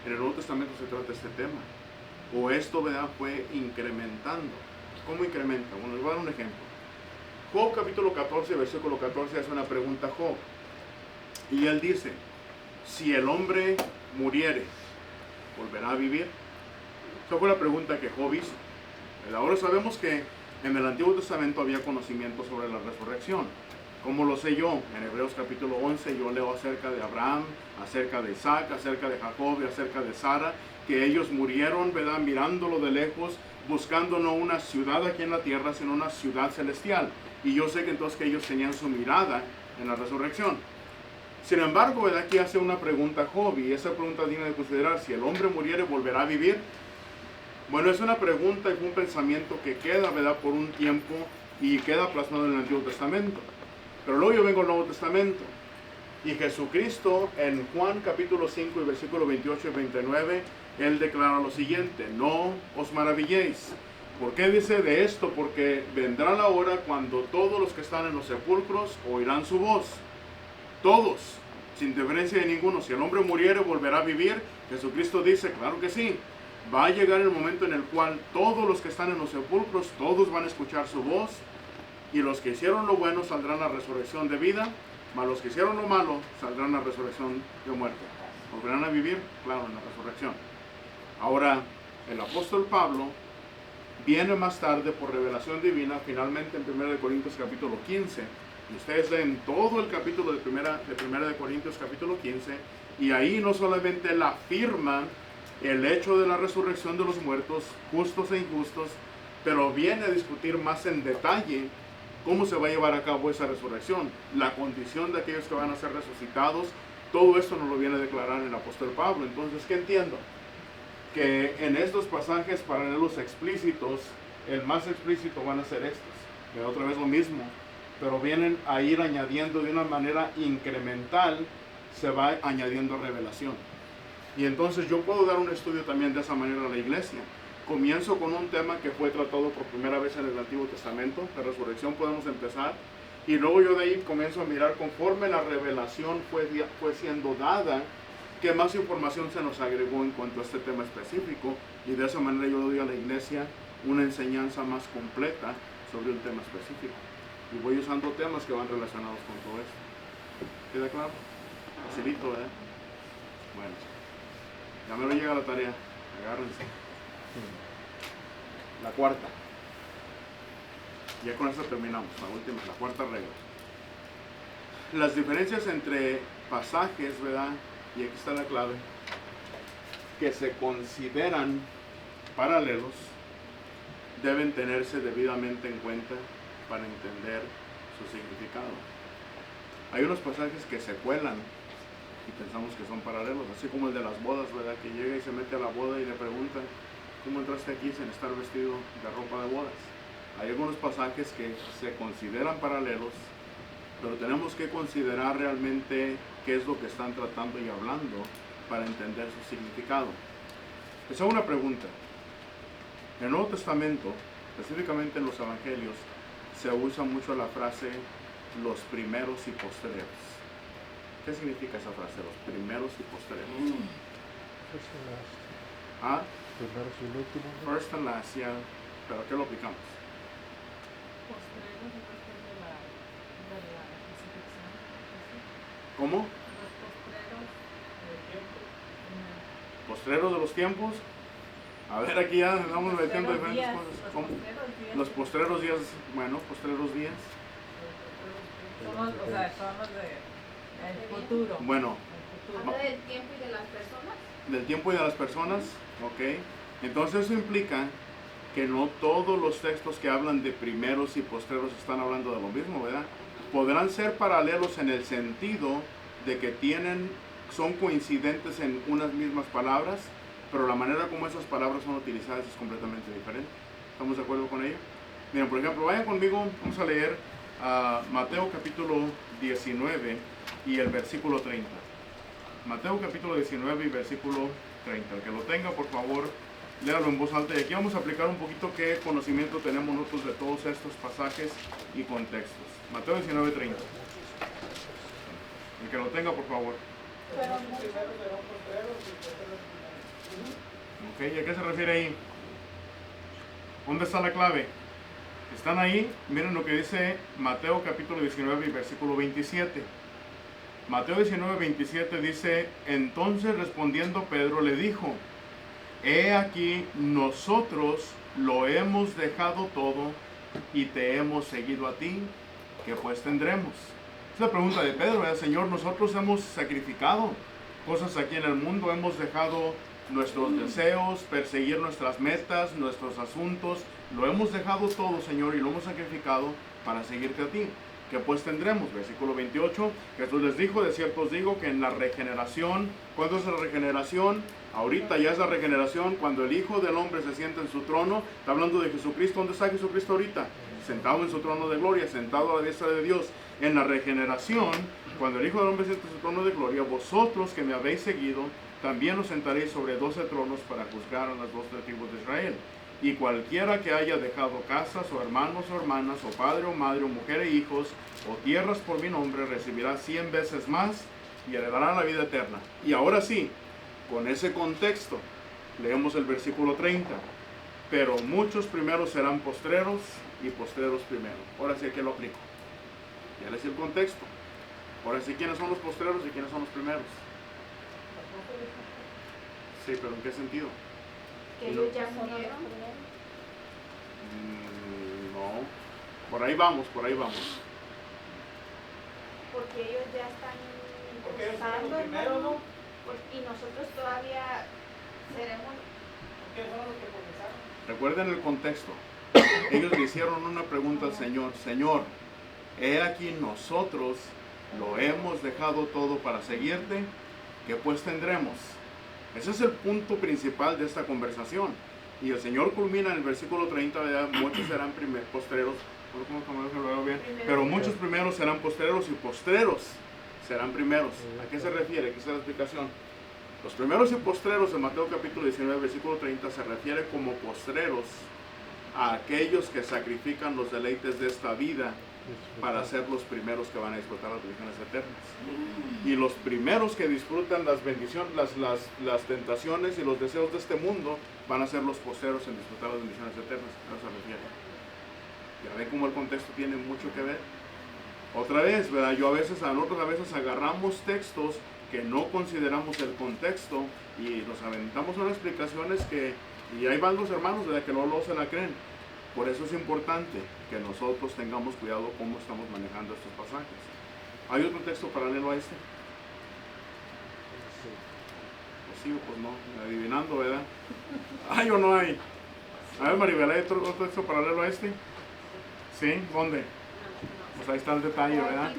En el Nuevo Testamento se trata este tema. O esto, ¿verdad?, fue incrementando. ¿Cómo incrementa? Bueno, les voy a dar un ejemplo. Job capítulo 14, versículo 14, hace una pregunta a Job. Y él dice: si el hombre muriere, ¿volverá a vivir? Esa fue la pregunta que Job hizo. Ahora sabemos que en el Antiguo Testamento había conocimiento sobre la resurrección. ¿Cómo lo sé yo? En Hebreos capítulo 11 yo leo acerca de Abraham, acerca de Isaac, acerca de Jacob y acerca de Sara, que ellos murieron, ¿verdad?, mirándolo de lejos, buscando no una ciudad aquí en la tierra, sino una ciudad celestial. Y yo sé que entonces que ellos tenían su mirada en la resurrección. Sin embargo, ¿verdad?, aquí hace una pregunta Job, y esa pregunta digna de considerar: si el hombre muriere, ¿volverá a vivir? Bueno, es una pregunta y un pensamiento que queda, ¿verdad?, por un tiempo y queda plasmado en el Antiguo Testamento. Pero luego yo vengo al Nuevo Testamento, y Jesucristo en Juan capítulo 5 y versículo 28 y 29, Él declara lo siguiente: no os maravilléis. ¿Por qué dice de esto? Porque vendrá la hora cuando todos los que están en los sepulcros oirán su voz. Todos, sin diferencia de ninguno. Si el hombre muriere, ¿volverá a vivir? Jesucristo dice: claro que sí. Va a llegar el momento en el cual todos los que están en los sepulcros, todos van a escuchar su voz, y los que hicieron lo bueno saldrán a resurrección de vida, mas los que hicieron lo malo saldrán a resurrección de muerte. ¿Volverán a vivir? Claro, en la resurrección. Ahora, el apóstol Pablo viene más tarde por revelación divina, finalmente en 1 Corintios capítulo 15, Y ustedes leen todo el capítulo de primera de Corintios, capítulo 15, y ahí no solamente él afirma el hecho de la resurrección de los muertos, justos e injustos, pero viene a discutir más en detalle cómo se va a llevar a cabo esa resurrección, la condición de aquellos que van a ser resucitados. Todo esto nos lo viene a declarar el apóstol Pablo. Entonces, ¿qué entiendo? Que en estos pasajes paralelos explícitos, el más explícito van a ser estos, que otra vez lo mismo, pero vienen a ir añadiendo de una manera incremental, se va añadiendo revelación. Y entonces yo puedo dar un estudio también de esa manera a la iglesia. Comienzo con un tema que fue tratado por primera vez en el Antiguo Testamento, la resurrección, podemos empezar, y luego yo de ahí comienzo a mirar conforme la revelación fue siendo dada, qué más información se nos agregó en cuanto a este tema específico, y de esa manera yo doy a la iglesia una enseñanza más completa sobre un tema específico. Y voy usando temas que van relacionados con todo esto. ¿Queda claro? Facilito, ¿eh? Bueno, ya me lo llega la tarea, agárrense. La cuarta. Ya con esto terminamos, la última, la cuarta regla. Las diferencias entre pasajes, ¿verdad? Y aquí está la clave, que se consideran paralelos, deben tenerse debidamente en cuenta para entender su significado. Hay unos pasajes que se cuelan y pensamos que son paralelos, así como el de las bodas, ¿verdad? Que llega y se mete a la boda y le pregunta, ¿cómo entraste aquí sin estar vestido de ropa de bodas? Hay algunos pasajes que se consideran paralelos, pero tenemos que considerar realmente qué es lo que están tratando y hablando para entender su significado. Les hago una pregunta. En el Nuevo Testamento, específicamente en los Evangelios, se usa mucho la frase los primeros y postreros. ¿Qué significa esa frase, los primeros y postreros? First and last. ¿Ah? Primero y el último. First and last, ya. ¿Pero qué lo aplicamos? Postreros después de la crucifixión. ¿Cómo? Los postreros del tiempo. ¿Postreros de los tiempos? A ver, aquí ya estamos metiendo diferentes cosas. ¿Cómo? Los postreros días, bueno, postreros días. Son los de el futuro. Bueno, El futuro. Habla del tiempo y de las personas. del tiempo y de las personas, ok. Entonces eso implica que no todos los textos que hablan de primeros y postreros están hablando de lo mismo, ¿verdad? Podrán ser paralelos en el sentido de que son coincidentes en unas mismas palabras, pero la manera como esas palabras son utilizadas es completamente diferente. ¿Estamos de acuerdo con ello? Miren, por ejemplo, vayan conmigo, vamos a leer Mateo capítulo 19 y el versículo 30. Mateo capítulo 19 y versículo 30. El que lo tenga, por favor, léalo en voz alta. Y aquí vamos a aplicar un poquito qué conocimiento tenemos nosotros de todos estos pasajes y contextos. Mateo 19, 30. El que lo tenga, por favor. Pero Los primeros serán postreros y postreros primeros. Ok, ¿y a qué se refiere ahí? ¿Dónde está la clave? ¿Están ahí? Miren lo que dice Mateo capítulo 19 y versículo 27. Mateo 19, 27 dice, entonces respondiendo Pedro le dijo, he aquí nosotros lo hemos dejado todo y te hemos seguido a ti, ¿qué pues tendremos? Es la pregunta de Pedro, ¿verdad? Señor, nosotros hemos sacrificado cosas aquí en el mundo, hemos dejado nuestros deseos, perseguir nuestras metas, nuestros asuntos, lo hemos dejado todo, Señor, y lo hemos sacrificado para seguirte a ti. ¿Qué pues tendremos? Versículo 28, Jesús les dijo, de cierto os digo que en la regeneración, ¿cuándo es la regeneración? Ahorita ya es la regeneración, cuando el Hijo del Hombre se sienta en su trono. Está hablando de Jesucristo. ¿Dónde está Jesucristo ahorita? Sentado en su trono de gloria, sentado a la diestra de Dios. En la regeneración, cuando el Hijo del Hombre se sienta en su trono de gloria, vosotros que me habéis seguido, también os sentaréis sobre 12 tronos para juzgar a las 12 tribus de Israel. Y cualquiera que haya dejado casas, o hermanos o hermanas, o padre o madre, o mujer e hijos, o tierras por mi nombre, recibirá 100 veces más y heredará la vida eterna. Y ahora sí, con ese contexto, leemos el versículo 30. Pero muchos primeros serán postreros y postreros primeros. Ahora sí, ¿qué lo aplico? Ya les di el contexto. Ahora sí, ¿quiénes son los postreros y quiénes son los primeros? Sí, pero ¿en qué sentido? Que ellos ya murieron. No, por ahí vamos, por ahí vamos. porque ellos ya están Porque ellos fueron gozando, los primeros, hermano, ¿no? y nosotros todavía seremos. Porque ellos fueron los que comenzaron. Recuerden el contexto. Ellos le hicieron una pregunta al Señor. Señor, he aquí nosotros lo hemos dejado todo para seguirte. ¿Qué pues tendremos? Ese es el punto principal de esta conversación. Y el Señor culmina en el versículo 30, ¿verdad? Muchos serán postreros, ¿cómo lo veo bien? Pero muchos primeros serán postreros y postreros serán primeros. ¿A qué se refiere? ¿Qué es la explicación? Los primeros y postreros en Mateo capítulo 19, versículo 30 se refiere como postreros a aquellos que sacrifican los deleites de esta vida para ser los primeros que van a disfrutar las bendiciones eternas. Y los primeros que disfrutan las bendiciones, las tentaciones y los deseos de este mundo van a ser los postreros en disfrutar las bendiciones eternas. ¿A qué se refiere? Ya ven cómo el contexto tiene mucho que ver. Otra vez, ¿verdad? Nosotros a veces agarramos textos que no consideramos el contexto y nos aventamos unas explicaciones y ahí van los hermanos, ¿verdad? Que luego se la creen. Por eso es importante que nosotros tengamos cuidado cómo estamos manejando estos pasajes. ¿Hay otro texto paralelo a este? Pues sí o pues no, adivinando, ¿verdad? ¿Hay o no hay? A ver, Maribel, ¿hay otro texto paralelo a este? ¿Sí? ¿Dónde? Pues ahí está el detalle, ¿verdad?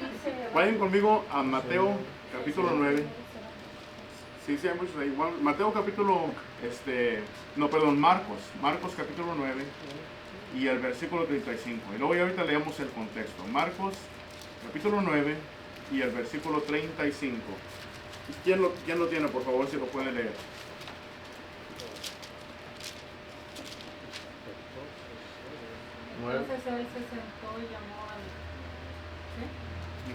Vayan conmigo a Mateo capítulo 9. Sí, hay muchos ahí. Mateo capítulo, Marcos capítulo 9 y el versículo 35. Y luego ya ahorita leemos el contexto. Marcos capítulo 9 y el versículo 35. ¿Quién lo tiene, por favor, si lo puede leer? Entonces él se sentó y llamó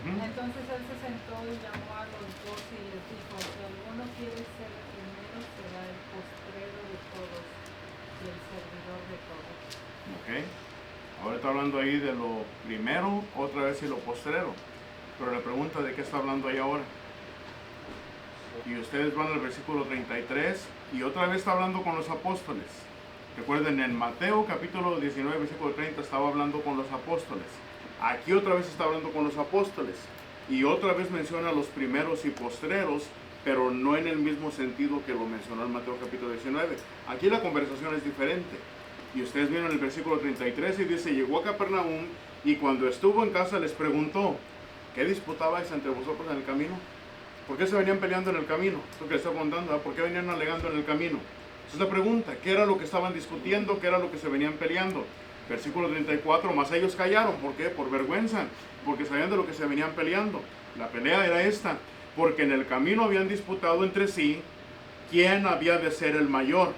Entonces él se sentó y llamó a los 12 y les dijo, si alguno quiere ser el primero, será el postrero de todos y el servidor de todos. Ok. Ahora está hablando ahí de lo primero, otra vez y lo postrero. Pero la pregunta de qué está hablando ahí ahora. Y ustedes van al versículo 33 y otra vez está hablando con los apóstoles. Recuerden, en Mateo capítulo 19, versículo 30 estaba hablando con los apóstoles. Aquí otra vez está hablando con los apóstoles. Y otra vez menciona los primeros y postreros, pero no en el mismo sentido que lo mencionó en Mateo capítulo 19. Aquí la conversación es diferente. Y ustedes vieron el versículo 33 y dice, llegó a Capernaum y cuando estuvo en casa les preguntó, ¿qué disputabais entre vosotros en el camino? ¿Por qué se venían peleando en el camino? Esto que le está preguntando, ¿por qué venían alegando en el camino? Esa es la pregunta, ¿qué era lo que estaban discutiendo? ¿Qué era lo que se venían peleando? Versículo 34, más ellos callaron. ¿Por qué? Por vergüenza, porque sabían de lo que se venían peleando. La pelea era esta, porque en el camino habían disputado entre sí quién había de ser el mayor.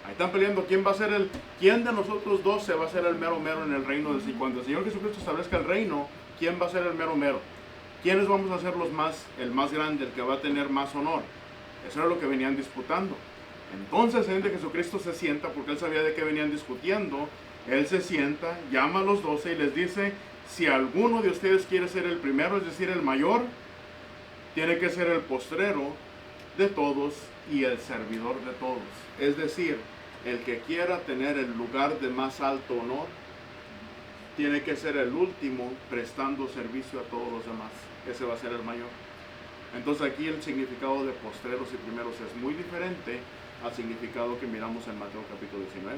Ahí están peleando quién de nosotros 12 va a ser el mero mero en el reino del Señor. Cuando el Señor Jesucristo establezca el reino, ¿quién va a ser el mero mero? ¿Quiénes vamos a ser el más grande, el que va a tener más honor? Eso era lo que venían disputando. Entonces el de Jesucristo se sienta, porque él sabía de qué venían discutiendo. Él se sienta, llama a los 12 y les dice, si alguno de ustedes quiere ser el primero, es decir, el mayor, tiene que ser el postrero de todos y el servidor de todos. Es decir, el que quiera tener el lugar de más alto honor, tiene que ser el último prestando servicio a todos los demás. Ese va a ser el mayor. Entonces aquí el significado de postreros y primeros es muy diferente al significado que miramos en Mateo capítulo 19.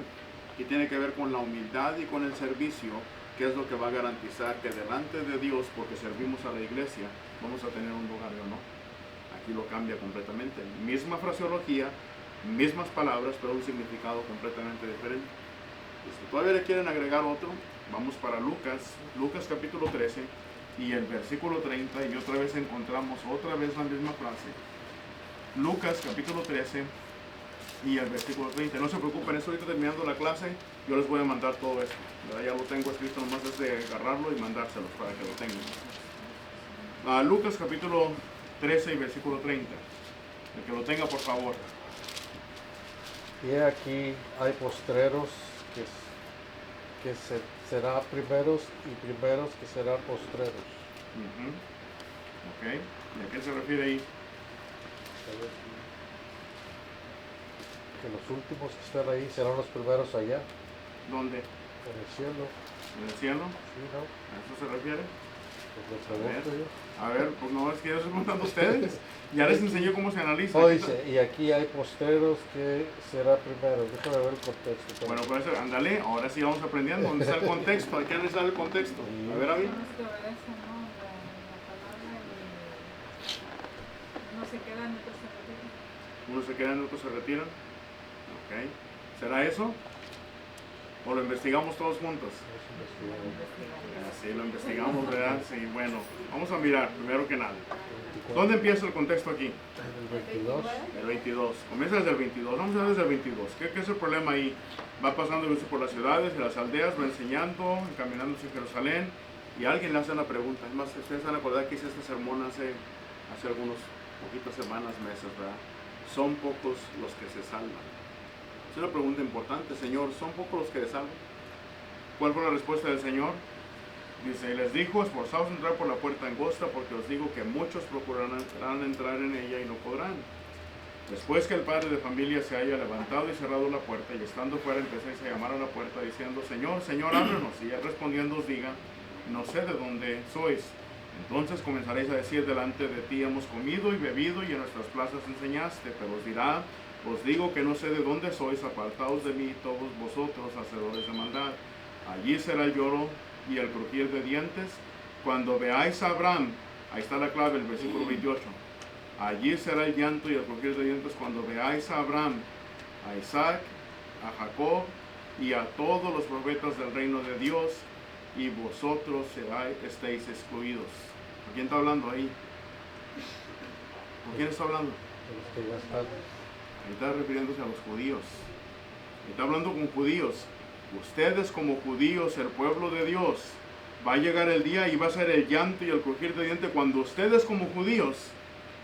Y tiene que ver con la humildad y con el servicio, que es lo que va a garantizar que delante de Dios, porque servimos a la iglesia, vamos a tener un lugar de honor. Aquí lo cambia completamente. Misma fraseología, mismas palabras, pero un significado completamente diferente. Y si todavía le quieren agregar otro, vamos para Lucas capítulo 13 y el versículo 30, y otra vez encontramos otra vez la misma frase. Lucas capítulo 13 y el versículo 30. No se preocupen, esto ahorita terminando la clase, yo les voy a mandar todo esto. ¿Verdad? Ya lo tengo escrito, nomás es de agarrarlo y mandárselos para que lo tengan. Lucas capítulo 13 y versículo 30. El que lo tenga, por favor. Y aquí hay postreros que será primeros y primeros que serán postreros. Ok, ¿y a qué se refiere ahí? Que los últimos que están ahí serán los primeros allá, ¿Dónde? en el cielo. ¿En el cielo? ¿Sí, no? ¿A eso se refiere? Pues le pregunto yo. A ver, pues no, es que yo estoy preguntando a ustedes. Ya les enseñé cómo se analiza. Oh, dice, y aquí hay postreros, que será primero. Déjame ver el contexto. Bueno, pues ándale, ahora sí vamos aprendiendo. ¿Dónde está el contexto? Hay que analizar el contexto. A ver, Avi. Uno se obedece, ¿no? La palabra y uno se queda en otro se retira. Unos se quedan, otros se retiran. Ok. ¿Será eso? ¿O lo investigamos todos juntos? Sí, lo investigamos, ¿verdad? Sí, bueno. Vamos a mirar, primero que nada. ¿Dónde empieza el contexto aquí? El 22. El 22. Comienza desde el 22. Vamos a ver desde el 22. ¿Qué es el problema ahí? Va pasando por las ciudades y las aldeas, va enseñando, encaminándose a Jerusalén, y alguien le hace una pregunta. Es más, ustedes van a acordar que hice este sermón hace algunos poquitas semanas, meses, ¿verdad? Son pocos los que se salvan. Es una pregunta importante, Señor, ¿son pocos los que se salvan? ¿Cuál fue la respuesta del Señor? Dice, y les dijo, esforzaos a entrar por la puerta angosta, porque os digo que muchos procurarán entrar en ella y no podrán. Después que el padre de familia se haya levantado y cerrado la puerta, y estando fuera empecéis a llamar a la puerta, diciendo, Señor, Señor, ábrenos. Y él respondiendo os diga, no sé de dónde sois. Entonces comenzaréis a decir, delante de ti hemos comido y bebido, y en nuestras plazas enseñaste. Pero os dirá, os digo que no sé de dónde sois, apartaos de mí todos vosotros, hacedores de maldad. Allí será el lloro y el crujir de dientes, cuando veáis a Abraham. Ahí está la clave, el versículo 28. Allí será el llanto y el crujir de dientes cuando veáis a Abraham, a Isaac, a Jacob y a todos los profetas del reino de Dios, y vosotros estéis excluidos. ¿A quién está hablando ahí? ¿Con quién está hablando? Los que ya están. Ahí está refiriéndose a los judíos. Ahí está hablando con judíos. Ustedes como judíos, el pueblo de Dios, va a llegar el día y va a ser el llanto y el crujir de dientes cuando ustedes como judíos,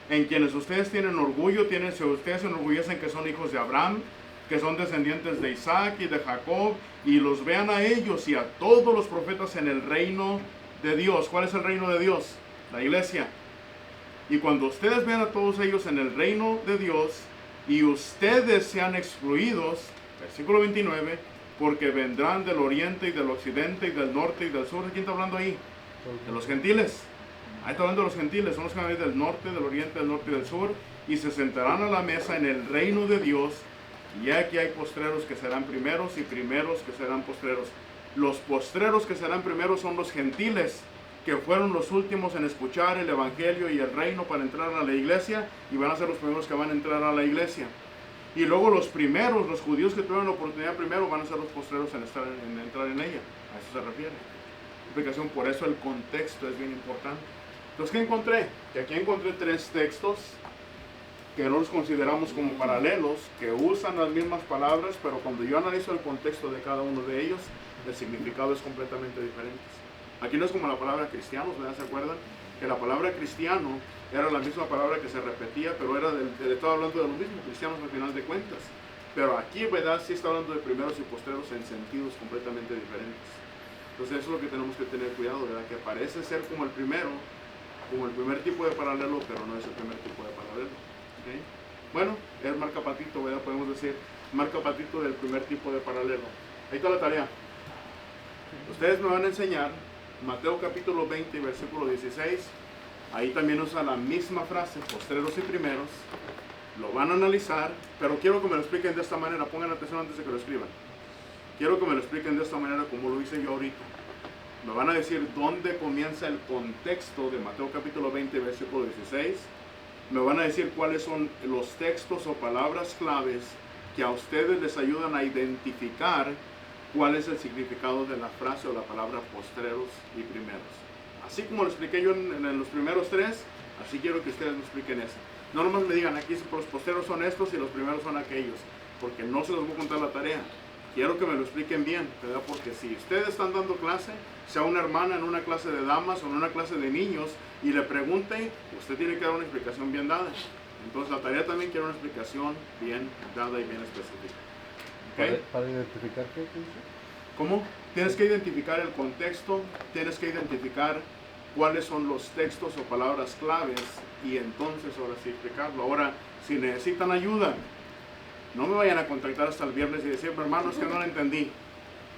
en quienes ustedes tienen orgullo, ustedes se enorgullecen que son hijos de Abraham, que son descendientes de Isaac y de Jacob, y los vean a ellos y a todos los profetas en el reino de Dios. ¿Cuál es el reino de Dios? La iglesia. Y cuando ustedes vean a todos ellos en el reino de Dios y ustedes sean excluidos, versículo 29, porque vendrán del oriente y del occidente y del norte y del sur. ¿De quién está hablando ahí? De los gentiles. Ahí está hablando de los gentiles. Son los que van a venir del norte, del oriente, del norte y del sur, y se sentarán a la mesa en el reino de Dios. Y aquí hay postreros que serán primeros y primeros que serán postreros. Los postreros que serán primeros son los gentiles, que fueron los últimos en escuchar el evangelio y el reino para entrar a la iglesia, y van a ser los primeros que van a entrar a la iglesia. Y luego los primeros, los judíos que tuvieron la oportunidad primero, van a ser los postreros en entrar en ella. A eso se refiere. Explicación, por eso el contexto es bien importante. Entonces, ¿qué encontré? Que aquí encontré 3 textos que no los consideramos como paralelos, que usan las mismas palabras, pero cuando yo analizo el contexto de cada uno de ellos, el significado es completamente diferente. Aquí no es como la palabra cristianos, ¿verdad? ¿Se acuerdan? Que la palabra cristiano era la misma palabra que se repetía, pero estaba hablando de lo mismo, cristianos al final de cuentas. Pero aquí, ¿verdad? Sí está hablando de primeros y postreros en sentidos completamente diferentes. Entonces eso es lo que tenemos que tener cuidado, ¿verdad? Que parece ser como el primer tipo de paralelo, pero no es el primer tipo de paralelo. ¿Okay? Bueno, es marcapatito, ¿verdad? Podemos decir marcapatito del primer tipo de paralelo. Ahí está la tarea. Ustedes me van a enseñar Mateo capítulo 20, versículo 16. Ahí también usa la misma frase, postreros y primeros. Lo van a analizar, pero quiero que me lo expliquen de esta manera. Pongan atención antes de que lo escriban. Quiero que me lo expliquen de esta manera como lo hice yo ahorita. Me van a decir dónde comienza el contexto de Mateo capítulo 20, versículo 16. Me van a decir cuáles son los textos o palabras claves que a ustedes les ayudan a identificar cuál es el significado de la frase o la palabra postreros y primeros. Así como lo expliqué yo en los primeros 3, así quiero que ustedes me expliquen eso. No nomás me digan, aquí los postreros son estos y los primeros son aquellos, porque no se los voy a contar la tarea. Quiero que me lo expliquen bien, ¿verdad? Porque si ustedes están dando clase, sea una hermana en una clase de damas o en una clase de niños, y le pregunten, usted tiene que dar una explicación bien dada. Entonces la tarea también quiere una explicación bien dada y bien específica. ¿Okay? ¿Para identificar qué dice? ¿Cómo? Tienes que identificar el contexto, tienes que identificar cuáles son los textos o palabras claves, y entonces ahora sí explicarlo. Ahora, si necesitan ayuda, no me vayan a contactar hasta el viernes y decir, hermano, es que no lo entendí.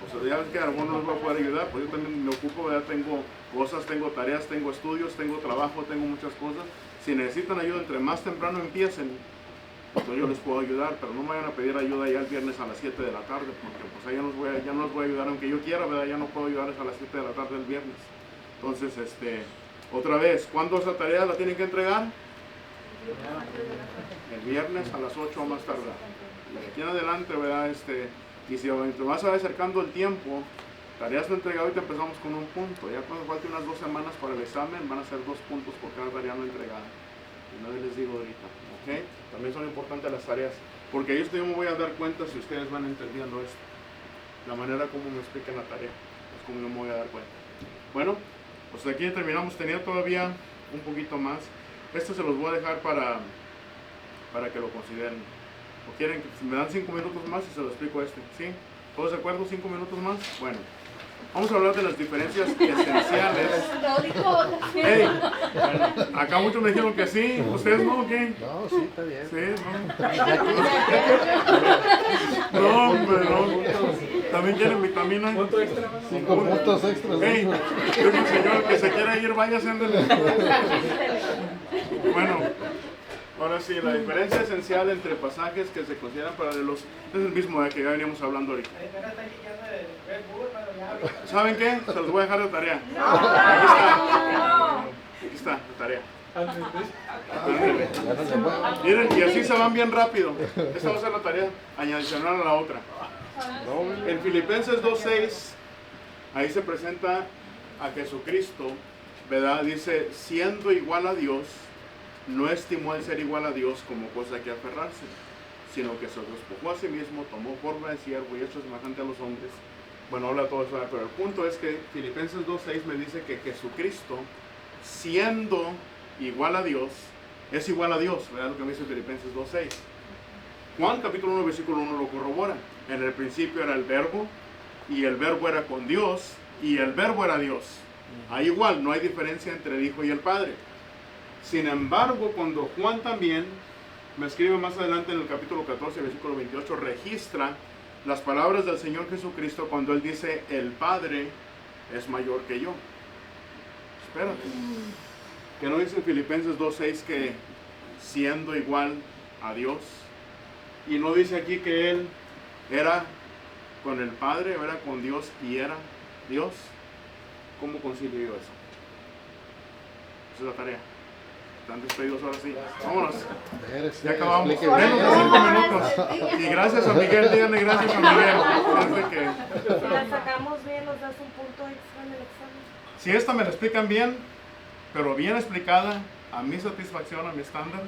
O sea, ya ves que a algunos no les voy a poder ayudar, pues yo también me ocupo, ¿verdad? Tengo cosas, tengo tareas, tengo estudios, tengo trabajo, tengo muchas cosas. Si necesitan ayuda, entre más temprano empiecen, pues yo les puedo ayudar, pero no me vayan a pedir ayuda ya el viernes a las 7 de la tarde, porque pues ahí ya no les voy a ayudar, aunque yo quiera, ¿verdad? Ya no puedo ayudarles a las 7 de la tarde el viernes. Entonces, otra vez, ¿cuándo esa tarea la tienen que entregar? El viernes a las 8 o más tardar. Y de aquí en adelante, ¿verdad? Y si te vas a acercando el tiempo, tareas no entregadas, ahorita empezamos con un punto. Ya cuando falte unas 2 semanas para el examen, van a ser 2 puntos por cada tarea no entregada. Y no les digo ahorita, ¿ok? También son importantes las tareas, porque yo me voy a dar cuenta si ustedes van entendiendo esto. La manera como me explican la tarea, es como yo me voy a dar cuenta. Bueno, pues aquí terminamos. Tenía todavía un poquito más. Esto se los voy a dejar para que lo consideren. ¿O quieren que me dan 5 minutos más y se lo explico ¿Sí? ¿Todos de acuerdo? 5 minutos más. Bueno, vamos a hablar de las diferencias esenciales. Hey, acá muchos me dijeron que sí. ¿Ustedes no o qué? No, sí, está bien. Sí, no. No, hombre, no. ¿También quieren vitamina? Punto extra. 5 puntos extras. Hey, yo un señor que se quiera ir, vaya haciéndole. Bueno, ahora sí, la diferencia esencial entre pasajes que se consideran paralelos es el mismo de que ya veníamos hablando ahorita. ¿Saben qué? Se los voy a dejar de tarea. Aquí está la tarea. Miren, y así se van bien rápido. Esta va a ser la tarea adicional a la otra. En Filipenses 2:6, ahí se presenta a Jesucristo, ¿verdad? Dice, siendo igual a Dios, no estimó el ser igual a Dios como cosa que aferrarse, sino que se despojó a sí mismo, tomó forma de siervo y hecho semejante a los hombres. Bueno, habla todo eso, pero el punto es que Filipenses 2:6 me dice que Jesucristo, siendo igual a Dios, es igual a Dios, ¿verdad? Lo que me dice Filipenses 2:6. Juan capítulo 1, versículo 1 lo corrobora. En el principio era el verbo, y el verbo era con Dios, y el verbo era Dios. Ahí igual, no hay diferencia entre el Hijo y el Padre. Sin embargo, cuando Juan también, me escribe más adelante en el capítulo 14, versículo 28, registra las palabras del Señor Jesucristo cuando Él dice, el Padre es mayor que yo. Espérate. ¿Que no dice en Filipenses 2:6 que siendo igual a Dios? Y no dice aquí que Él era con el Padre, o era con Dios y era Dios. ¿Cómo concilio yo eso? Esa es la tarea. Están despedidos ahora sí. Vámonos. Ya acabamos. Menos de 5 minutos. Y gracias a Miguel, díganle gracias a Miguel. Si la sacamos bien, nos das un punto extra en el examen. Si esta me la explican bien, pero bien explicada, a mi satisfacción, a mi estándar,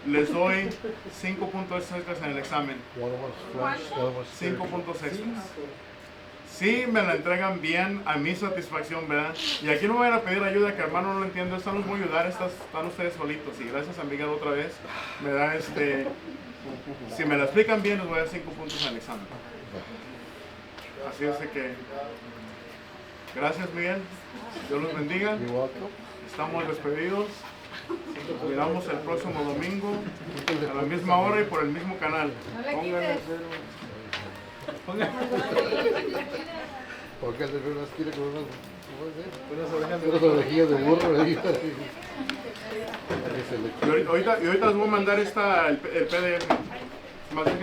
les doy 5 puntos extras en el examen. 5 puntos extras. Si me la entregan bien, a mi satisfacción, ¿verdad? Y aquí no me van a pedir ayuda, que hermano no lo entiendo, esta no les voy a ayudar, están ustedes solitos. Y gracias a Miguel otra vez, me da si me la explican bien, les voy a dar 5 puntos en el examen. Así es de que, gracias Miguel, Dios los bendiga. Estamos despedidos. Nos miramos el próximo domingo a la misma hora y por el mismo canal. Porque el de unas quiere con unas orejillas de burro. Y ahorita les voy a mandar el PDF. Más